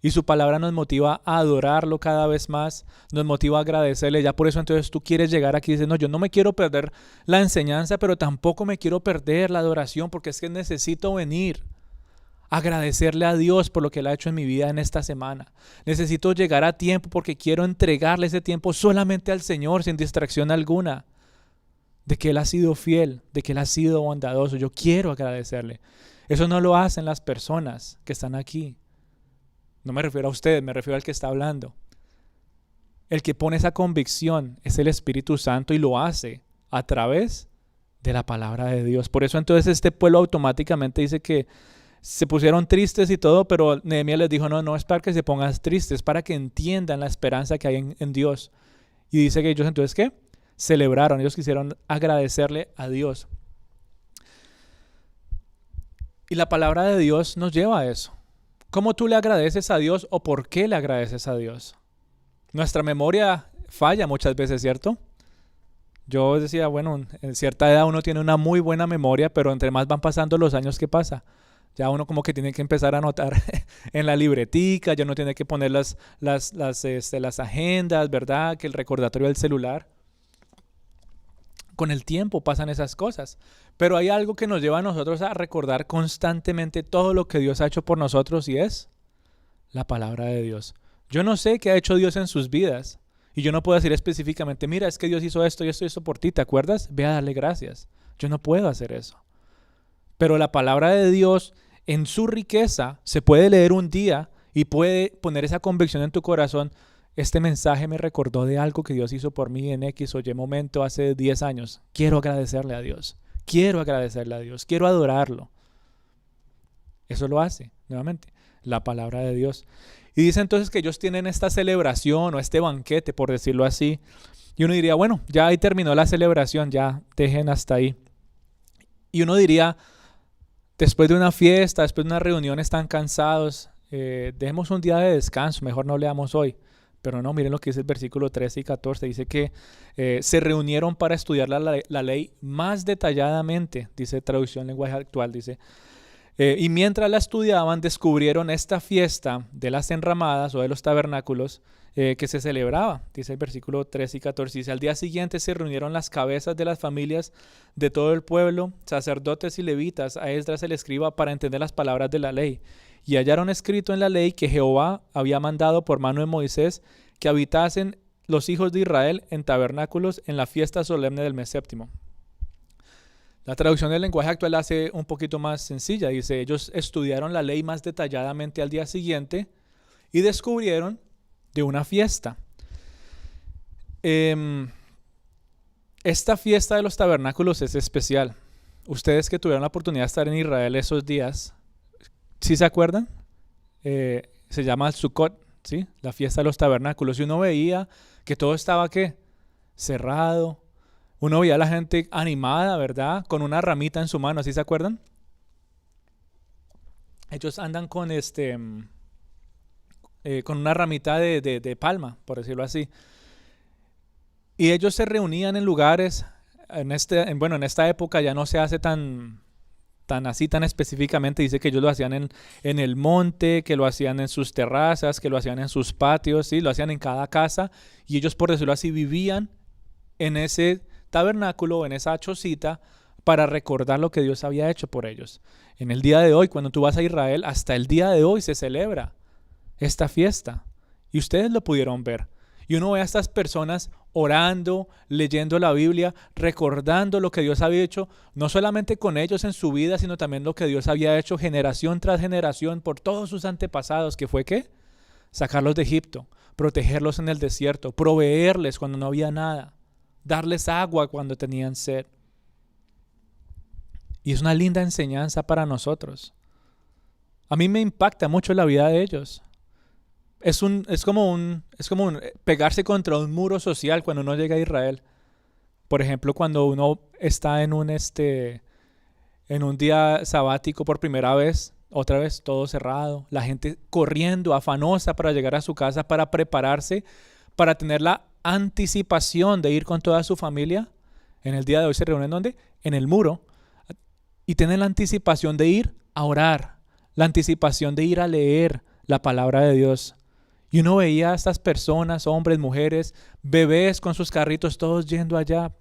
Y su palabra nos motiva a adorarlo cada vez más, nos motiva a agradecerle. Ya por eso entonces tú quieres llegar aquí y dices, no, yo no me quiero perder la enseñanza, pero tampoco me quiero perder la adoración, porque es que necesito venir agradecerle a Dios por lo que Él ha hecho en mi vida en esta semana. Necesito llegar a tiempo porque quiero entregarle ese tiempo solamente al Señor sin distracción alguna. De que Él ha sido fiel, de que Él ha sido bondadoso. Yo quiero agradecerle. Eso no lo hacen las personas que están aquí. No me refiero a ustedes, me refiero al que está hablando. El que pone esa convicción es el Espíritu Santo y lo hace a través de la palabra de Dios. Por eso entonces este pueblo automáticamente dice que se pusieron tristes y todo, pero Nehemías les dijo, no es para que se pongan tristes, es para que entiendan la esperanza que hay en Dios. Y dice que ellos entonces, ¿qué? Celebraron, ellos quisieron agradecerle a Dios. Y la palabra de Dios nos lleva a eso. ¿Cómo tú le agradeces a Dios o por qué le agradeces a Dios? Nuestra memoria falla muchas veces, ¿cierto? Yo decía, bueno, en cierta edad uno tiene una muy buena memoria, pero entre más van pasando los años, ¿qué pasa? Ya uno como que tiene que empezar a anotar en la libretica, ya uno tiene que poner las agendas, ¿verdad? Que el recordatorio del celular. Con el tiempo pasan esas cosas, pero hay algo que nos lleva a nosotros a recordar constantemente todo lo que Dios ha hecho por nosotros y es la palabra de Dios. Yo no sé qué ha hecho Dios en sus vidas y yo no puedo decir específicamente, mira, es que Dios hizo esto y esto y esto por ti, ¿te acuerdas? Ve a darle gracias. Yo no puedo hacer eso. Pero la palabra de Dios en su riqueza se puede leer un día y puede poner esa convicción en tu corazón. Este mensaje me recordó de algo que Dios hizo por mí en X o Y momento hace 10 años. Quiero agradecerle a Dios. Quiero agradecerle a Dios. Quiero adorarlo. Eso lo hace, nuevamente, la palabra de Dios. Y dice entonces que ellos tienen esta celebración o este banquete, por decirlo así. Y uno diría, bueno, ya ahí terminó la celebración, ya dejen hasta ahí. Y uno diría, después de una fiesta, después de una reunión, están cansados. Dejemos un día de descanso, mejor no leamos hoy. Pero no, miren lo que dice el versículo 13 y 14. Dice que se reunieron para estudiar la ley más detalladamente, dice traducción lenguaje actual, dice. Y mientras la estudiaban, descubrieron esta fiesta de las enramadas o de los tabernáculos que se celebraba. Dice el versículo 13 y 14. Dice, al día siguiente se reunieron las cabezas de las familias de todo el pueblo, sacerdotes y levitas, a Esdras el escriba, para entender las palabras de la ley. Y hallaron escrito en la ley que Jehová había mandado por mano de Moisés que habitasen los hijos de Israel en tabernáculos en la fiesta solemne del mes séptimo. La traducción del lenguaje actual la hace un poquito más sencilla. Dice, ellos estudiaron la ley más detalladamente al día siguiente y descubrieron de una fiesta. Esta fiesta de los tabernáculos es especial. Ustedes que tuvieron la oportunidad de estar en Israel esos días, ¿sí se acuerdan? Se llama el Sukkot, ¿sí? La fiesta de los tabernáculos. Y uno veía que todo estaba, ¿qué? Cerrado. Uno veía a la gente animada, ¿verdad? Con una ramita en su mano, ¿sí se acuerdan? Ellos andan con con una ramita de palma, por decirlo así. Y ellos se reunían en lugares, en esta época ya no se hace tan específicamente. Dice que ellos lo hacían en el monte, que lo hacían en sus terrazas, que lo hacían en sus patios, ¿sí? Lo hacían en cada casa y ellos, por decirlo así, vivían en ese tabernáculo, en esa chocita, para recordar lo que Dios había hecho por ellos. En el día de hoy, cuando tú vas a Israel, hasta el día de hoy se celebra esta fiesta y ustedes lo pudieron ver. Y uno ve a estas personas orando, leyendo la Biblia, recordando lo que Dios había hecho, no solamente con ellos en su vida, sino también lo que Dios había hecho generación tras generación por todos sus antepasados, que fue ¿qué? Sacarlos de Egipto, protegerlos en el desierto, proveerles cuando no había nada, darles agua cuando tenían sed. Y es una linda enseñanza para nosotros. A mí me impacta mucho la vida de ellos. Es como pegarse contra un muro social cuando uno llega a Israel. Por ejemplo, cuando uno está en un día sabático por primera vez, otra vez todo cerrado, la gente corriendo, afanosa para llegar a su casa, para prepararse, para tener la anticipación de ir con toda su familia. En el día de hoy se reúnen ¿dónde? En el muro. Y tienen la anticipación de ir a orar, la anticipación de ir a leer la palabra de Dios. Y uno veía a estas personas, hombres, mujeres, bebés con sus carritos, todos yendo allá.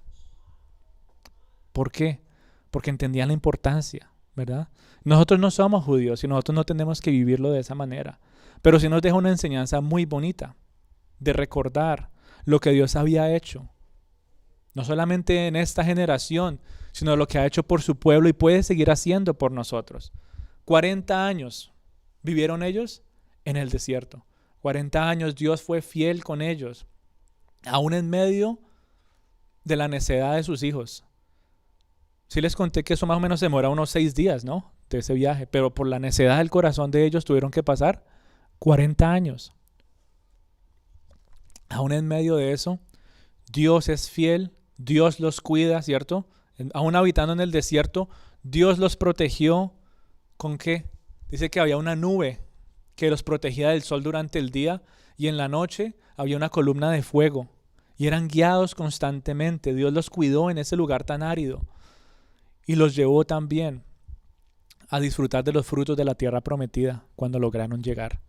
¿Por qué? Porque entendían la importancia ¿verdad? Nosotros no somos judíos y nosotros no tenemos que vivirlo de esa manera. Pero sí nos deja una enseñanza muy bonita de recordar lo que Dios había hecho. No solamente en esta generación, sino lo que ha hecho por su pueblo y puede seguir haciendo por nosotros. 40 años vivieron ellos en el desierto. 40 años Dios fue fiel con ellos, aún en medio de la necedad de sus hijos. Sí les conté que eso más o menos demora unos 6 días, ¿no? De ese viaje, pero por la necedad del corazón de ellos tuvieron que pasar 40 años. Aún en medio de eso, Dios es fiel, Dios los cuida, ¿cierto? Aún habitando en el desierto, Dios los protegió. ¿Con qué? Dice que había una nube que los protegía del sol durante el día y en la noche había una columna de fuego y eran guiados constantemente. Dios los cuidó en ese lugar tan árido y los llevó también a disfrutar de los frutos de la tierra prometida cuando lograron llegar.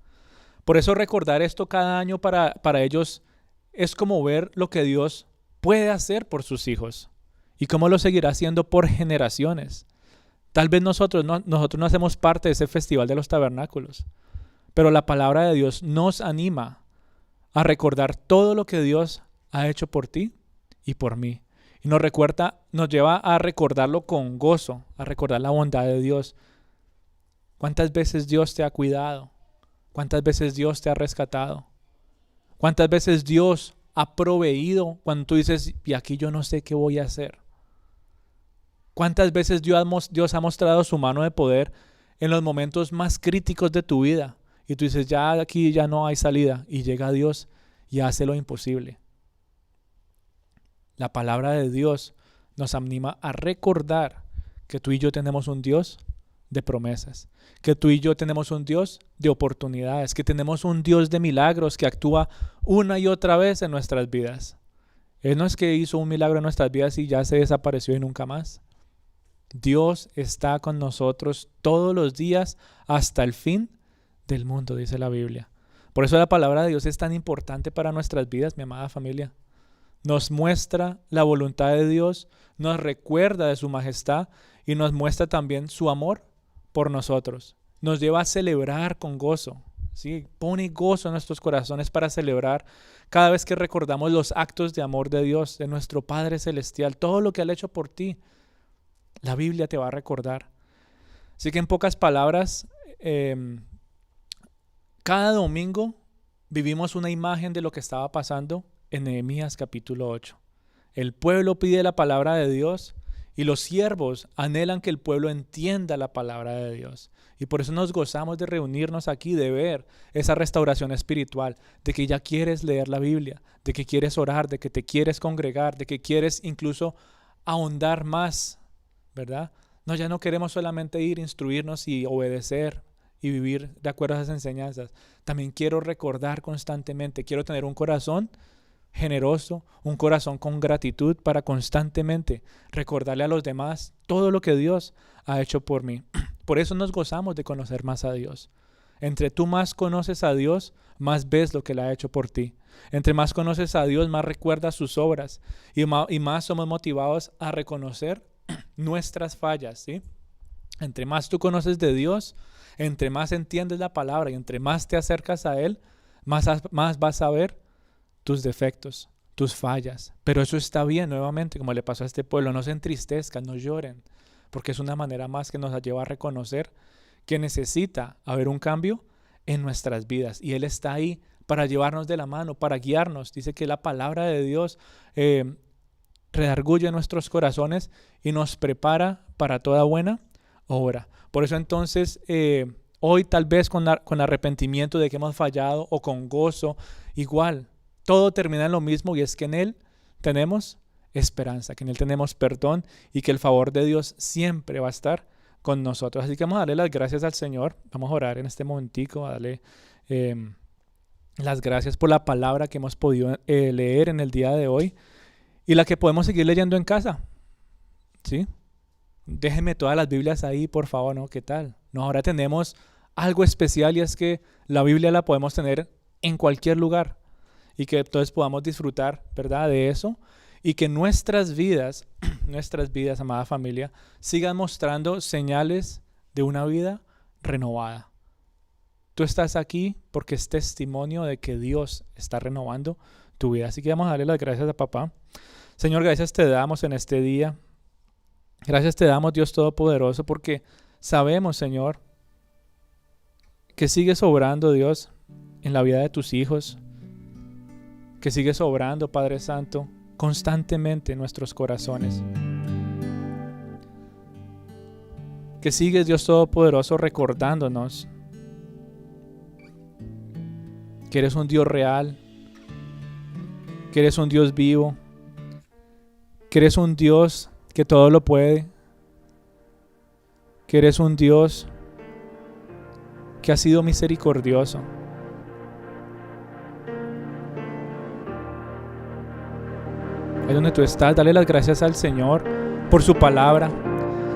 Por eso recordar esto cada año para ellos es como ver lo que Dios puede hacer por sus hijos y cómo lo seguirá haciendo por generaciones. Tal vez nosotros no hacemos parte de ese festival de los tabernáculos, pero la palabra de Dios nos anima a recordar todo lo que Dios ha hecho por ti y por mí. Y nos lleva a recordarlo con gozo, a recordar la bondad de Dios. ¿Cuántas veces Dios te ha cuidado? ¿Cuántas veces Dios te ha rescatado? ¿Cuántas veces Dios ha proveído cuando tú dices, y aquí yo no sé qué voy a hacer? ¿Cuántas veces Dios ha mostrado su mano de poder en los momentos más críticos de tu vida? Y tú dices, ya aquí ya no hay salida. Y llega Dios y hace lo imposible. La palabra de Dios nos anima a recordar que tú y yo tenemos un Dios de promesas, que tú y yo tenemos un Dios de oportunidades, que tenemos un Dios de milagros que actúa una y otra vez en nuestras vidas. Él no es que hizo un milagro en nuestras vidas y ya se desapareció y nunca más. Dios está con nosotros todos los días hasta el fin del mundo, dice la Biblia. Por eso la palabra de Dios es tan importante para nuestras vidas, mi amada familia. Nos muestra la voluntad de Dios, nos recuerda de su majestad y nos muestra también su amor por nosotros. Nos lleva a celebrar con gozo, ¿sí? Pone gozo en nuestros corazones para celebrar cada vez que recordamos los actos de amor de Dios, de nuestro Padre Celestial, todo lo que Él ha hecho por ti. La Biblia te va a recordar. Así que en pocas palabras, cada domingo vivimos una imagen de lo que estaba pasando en Nehemías capítulo 8. El pueblo pide la palabra de Dios y los siervos anhelan que el pueblo entienda la palabra de Dios. Y por eso nos gozamos de reunirnos aquí, de ver esa restauración espiritual, de que ya quieres leer la Biblia, de que quieres orar, de que te quieres congregar, de que quieres incluso ahondar más, ¿verdad? No, ya no queremos solamente ir, instruirnos y obedecer y vivir de acuerdo a esas enseñanzas. También quiero recordar constantemente, quiero tener un corazón generoso, un corazón con gratitud para constantemente recordarle a los demás todo lo que Dios ha hecho por mí. Por eso nos gozamos de conocer más a Dios. Entre tú más conoces a Dios, más ves lo que Él ha hecho por ti. Entre más conoces a Dios, más recuerdas sus obras y más somos motivados a reconocer nuestras fallas, ¿sí? Entre más tú conoces de Dios, entre más entiendes la palabra y entre más te acercas a Él, más vas a ver tus defectos, tus fallas. Pero eso está bien, nuevamente, como le pasó a este pueblo. No se entristezcan, no lloren, porque es una manera más que nos lleva a reconocer que necesita haber un cambio en nuestras vidas. Y Él está ahí para llevarnos de la mano, para guiarnos. Dice que la palabra de Dios redarguye nuestros corazones y nos prepara para toda buena obra. Por eso entonces, hoy tal vez con arrepentimiento de que hemos fallado o con gozo, igual, todo termina en lo mismo y es que en Él tenemos esperanza, que en Él tenemos perdón y que el favor de Dios siempre va a estar con nosotros. Así que vamos a darle las gracias al Señor. Vamos a orar en este momentico, a darle las gracias por la palabra que hemos podido leer en el día de hoy y la que podemos seguir leyendo en casa. ¿Sí? Déjenme todas las Biblias ahí, por favor, ¿no? ¿Qué tal? No, ahora tenemos algo especial y es que la Biblia la podemos tener en cualquier lugar y que entonces podamos disfrutar, ¿verdad? De eso y que nuestras vidas, amada familia, sigan mostrando señales de una vida renovada. Tú estás aquí porque es testimonio de que Dios está renovando tu vida. Así que vamos a darle las gracias a papá. Señor, gracias te damos en este día. Gracias te damos, Dios Todopoderoso, porque sabemos, Señor, que sigues obrando, Dios, en la vida de tus hijos, que sigues obrando, Padre Santo, constantemente en nuestros corazones. Que sigues, Dios Todopoderoso, recordándonos que eres un Dios real, que eres un Dios vivo, que eres un Dios que todo lo puede, que eres un Dios que ha sido misericordioso. Ahí donde tú estás, dale las gracias al Señor por su palabra.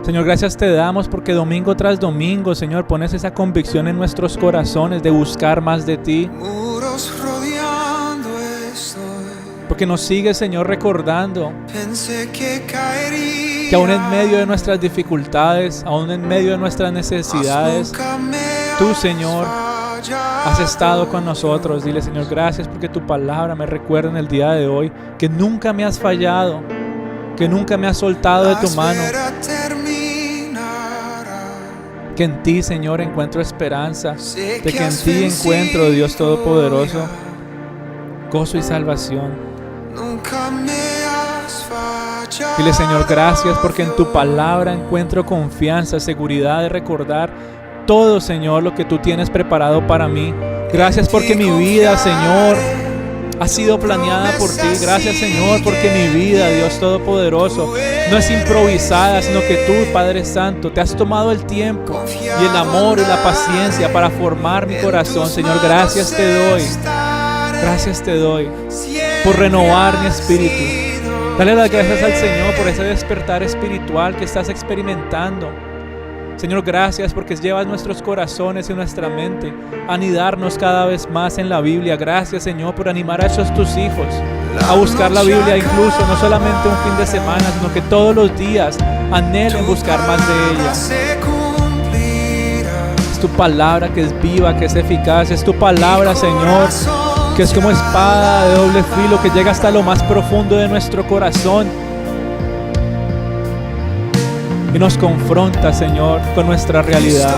Señor, gracias te damos porque domingo tras domingo, Señor, pones esa convicción en nuestros corazones de buscar más de ti. Porque nos sigues, Señor, recordando que aún en medio de nuestras dificultades, aún en medio de nuestras necesidades, tú, Señor, has estado con nosotros. Dile, Señor, gracias porque tu palabra me recuerda en el día de hoy que nunca me has fallado, que nunca me has soltado de tu mano, que en ti, Señor, encuentro esperanza, de que en ti encuentro, Dios Todopoderoso, gozo y salvación. Dile, Señor, gracias porque en tu palabra encuentro confianza, seguridad de recordar todo, Señor, lo que tú tienes preparado para mí. Gracias porque mi vida, Señor, ha sido planeada por ti. Gracias, Señor, porque mi vida, Dios Todopoderoso, no es improvisada, sino que tú, Padre Santo, te has tomado el tiempo y el amor y la paciencia para formar mi corazón. Señor, gracias te doy. Gracias te doy por renovar mi espíritu. Dale las gracias al Señor por ese despertar espiritual que estás experimentando. Señor, gracias porque llevas nuestros corazones y nuestra mente a anidarnos cada vez más en la Biblia. Gracias, Señor, por animar a esos tus hijos a buscar la Biblia, incluso no solamente un fin de semana, sino que todos los días anhelen buscar más de ella. Es tu palabra que es viva, que es eficaz. Es tu palabra, Señor, que es como espada de doble filo que llega hasta lo más profundo de nuestro corazón y nos confronta, Señor, con nuestra realidad,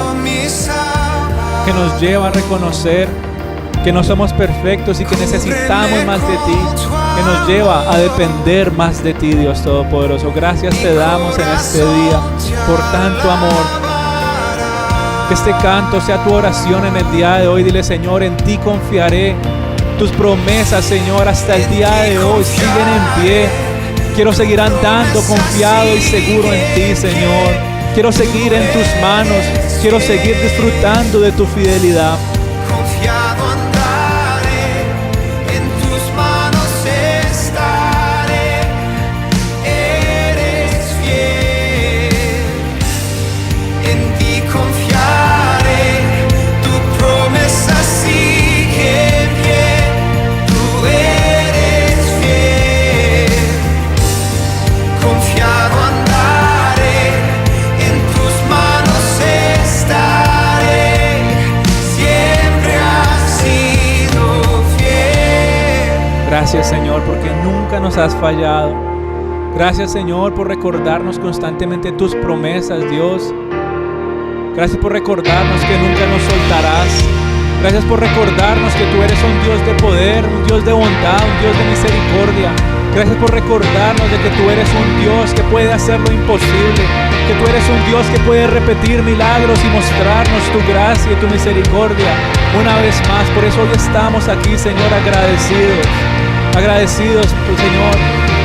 que nos lleva a reconocer que no somos perfectos y que necesitamos más de ti, que nos lleva a depender más de ti, Dios Todopoderoso. Gracias te damos en este día por tanto amor. Que este canto sea tu oración en el día de hoy. Dile, Señor, en ti confiaré. Tus promesas, Señor, hasta el día de hoy siguen en pie. Quiero seguir andando confiado y seguro en ti, Señor. Quiero seguir en tus manos. Quiero seguir disfrutando de tu fidelidad. Confiado andaré, en tus manos estaré. Eres fiel, en ti confiaré. Tu promesa sigue en pie. Tú eres fiel. Confiado andaré, en tus manos estaré. Siempre has sido fiel. Gracias, Señor, porque nunca nos has fallado. Gracias, Señor, por recordarnos constantemente tus promesas, Dios. Gracias por recordarnos que nunca nos soltarás. Gracias por recordarnos que tú eres un Dios de poder, un Dios de bondad, un Dios de misericordia. Gracias por recordarnos de que tú eres un Dios que puede hacer lo imposible, que tú eres un Dios que puede repetir milagros y mostrarnos tu gracia y tu misericordia una vez más. Por eso hoy estamos aquí, Señor, agradecidos, Señor,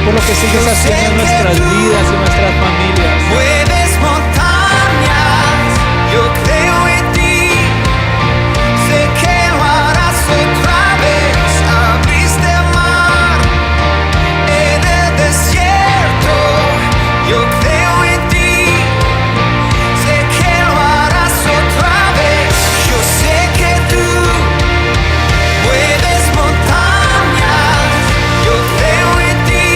por lo que sigues haciendo en nuestras vidas y nuestras familias. Mueves montañas, yo creo en ti. Sé que lo harás otra vez. Abriste el mar en el desierto. Yo creo en ti. Sé que lo harás otra vez. Yo sé que tú mueves montañas. Yo creo en ti.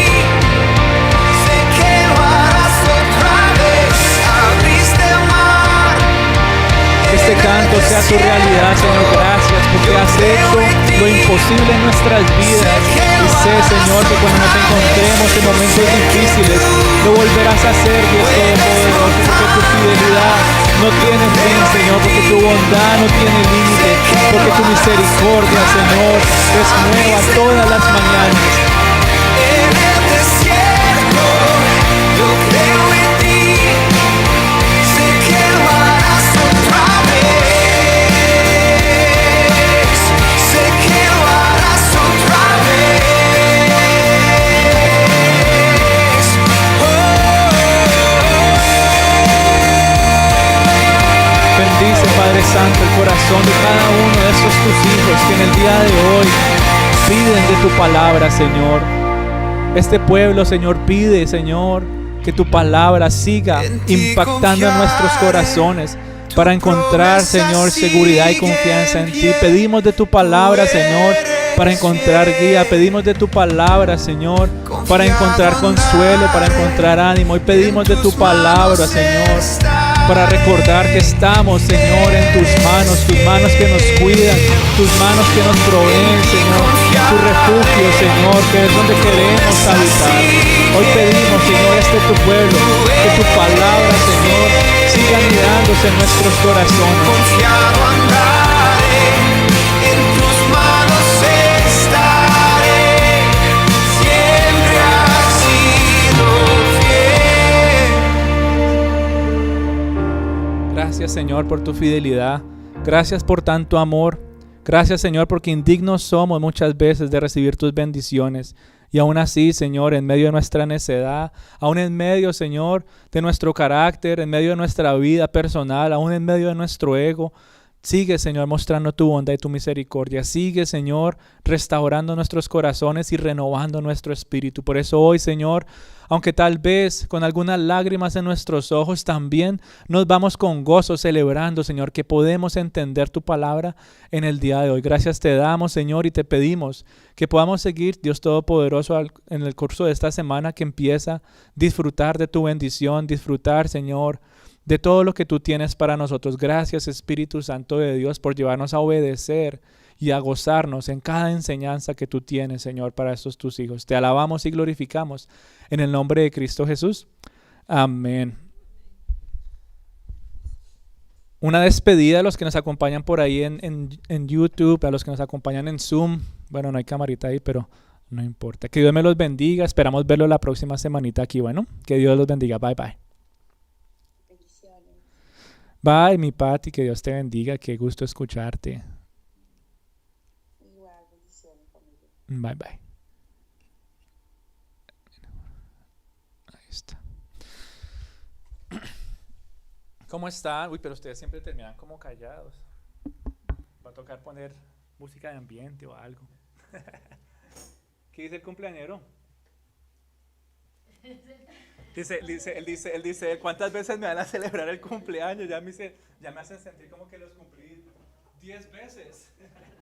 posible en nuestras vidas. Y sé, Señor, que cuando nos encontremos en momentos difíciles, lo volverás a hacer, Dios Todopoderoso, porque tu fidelidad no tiene fin, Señor, porque tu bondad no tiene límite, porque tu misericordia, Señor, es nueva todas las mañanas. En el desierto, yo creo en ti. Sé que lo harás otra vez. Sé que lo harás otra vez. Bendice, Padre Santo, el corazón de cada uno de estos tus hijos que en el día de hoy piden de tu palabra, Señor. Este pueblo, Señor, pide, Señor, que tu palabra siga impactando en nuestros corazones para encontrar, Señor, seguridad y confianza en ti. Pedimos de tu palabra, Señor, para encontrar guía. Pedimos de tu palabra, Señor, para encontrar consuelo, para encontrar ánimo. Y pedimos de tu palabra, Señor, para recordar que estamos, Señor, en tus manos que nos cuidan, tus manos que nos proveen, Señor, tu refugio, Señor, que es donde queremos habitar. Hoy pedimos, Señor, tu pueblo, que tu palabra, Señor, siga anidándose en nuestros corazones. Confiado andaré, en tus manos estaré. Siempre has sido fiel. Gracias, Señor, por tu fidelidad. Gracias por tanto amor. Gracias, Señor, porque indignos somos muchas veces de recibir tus bendiciones. Y aún así, Señor, en medio de nuestra necedad, aún en medio, Señor, de nuestro carácter, en medio de nuestra vida personal, aún en medio de nuestro ego, sigue, Señor, mostrando tu bondad y tu misericordia. Sigue, Señor, restaurando nuestros corazones y renovando nuestro espíritu. Por eso hoy, Señor, aunque tal vez con algunas lágrimas en nuestros ojos, también nos vamos con gozo celebrando, Señor, que podemos entender tu palabra en el día de hoy. Gracias te damos, Señor, y te pedimos que podamos seguir, Dios Todopoderoso, en el curso de esta semana que empieza, disfrutar de tu bendición, disfrutar, Señor, de todo lo que tú tienes para nosotros. Gracias, Espíritu Santo de Dios, por llevarnos a obedecer y a gozarnos en cada enseñanza que tú tienes, Señor, para estos tus hijos. Te alabamos y glorificamos en el nombre de Cristo Jesús. Amén. Una despedida a los que nos acompañan por ahí en YouTube, a los que nos acompañan en Zoom. Bueno, no hay camarita ahí, pero no importa. Que Dios me los bendiga. Esperamos verlo la próxima semanita aquí. Bueno, que Dios los bendiga. Bye, bye. Bye, mi Pati, que Dios te bendiga, qué gusto escucharte. Igual, bendiciones, familia. Bye, bye. Ahí está. ¿Cómo están? Uy, pero ustedes siempre terminan como callados. Va a tocar poner música de ambiente o algo. ¿Qué dice el cumpleañero? Él dice, ¿cuántas veces me van a celebrar el cumpleaños? Ya me hacen sentir como que los cumplí 10 veces.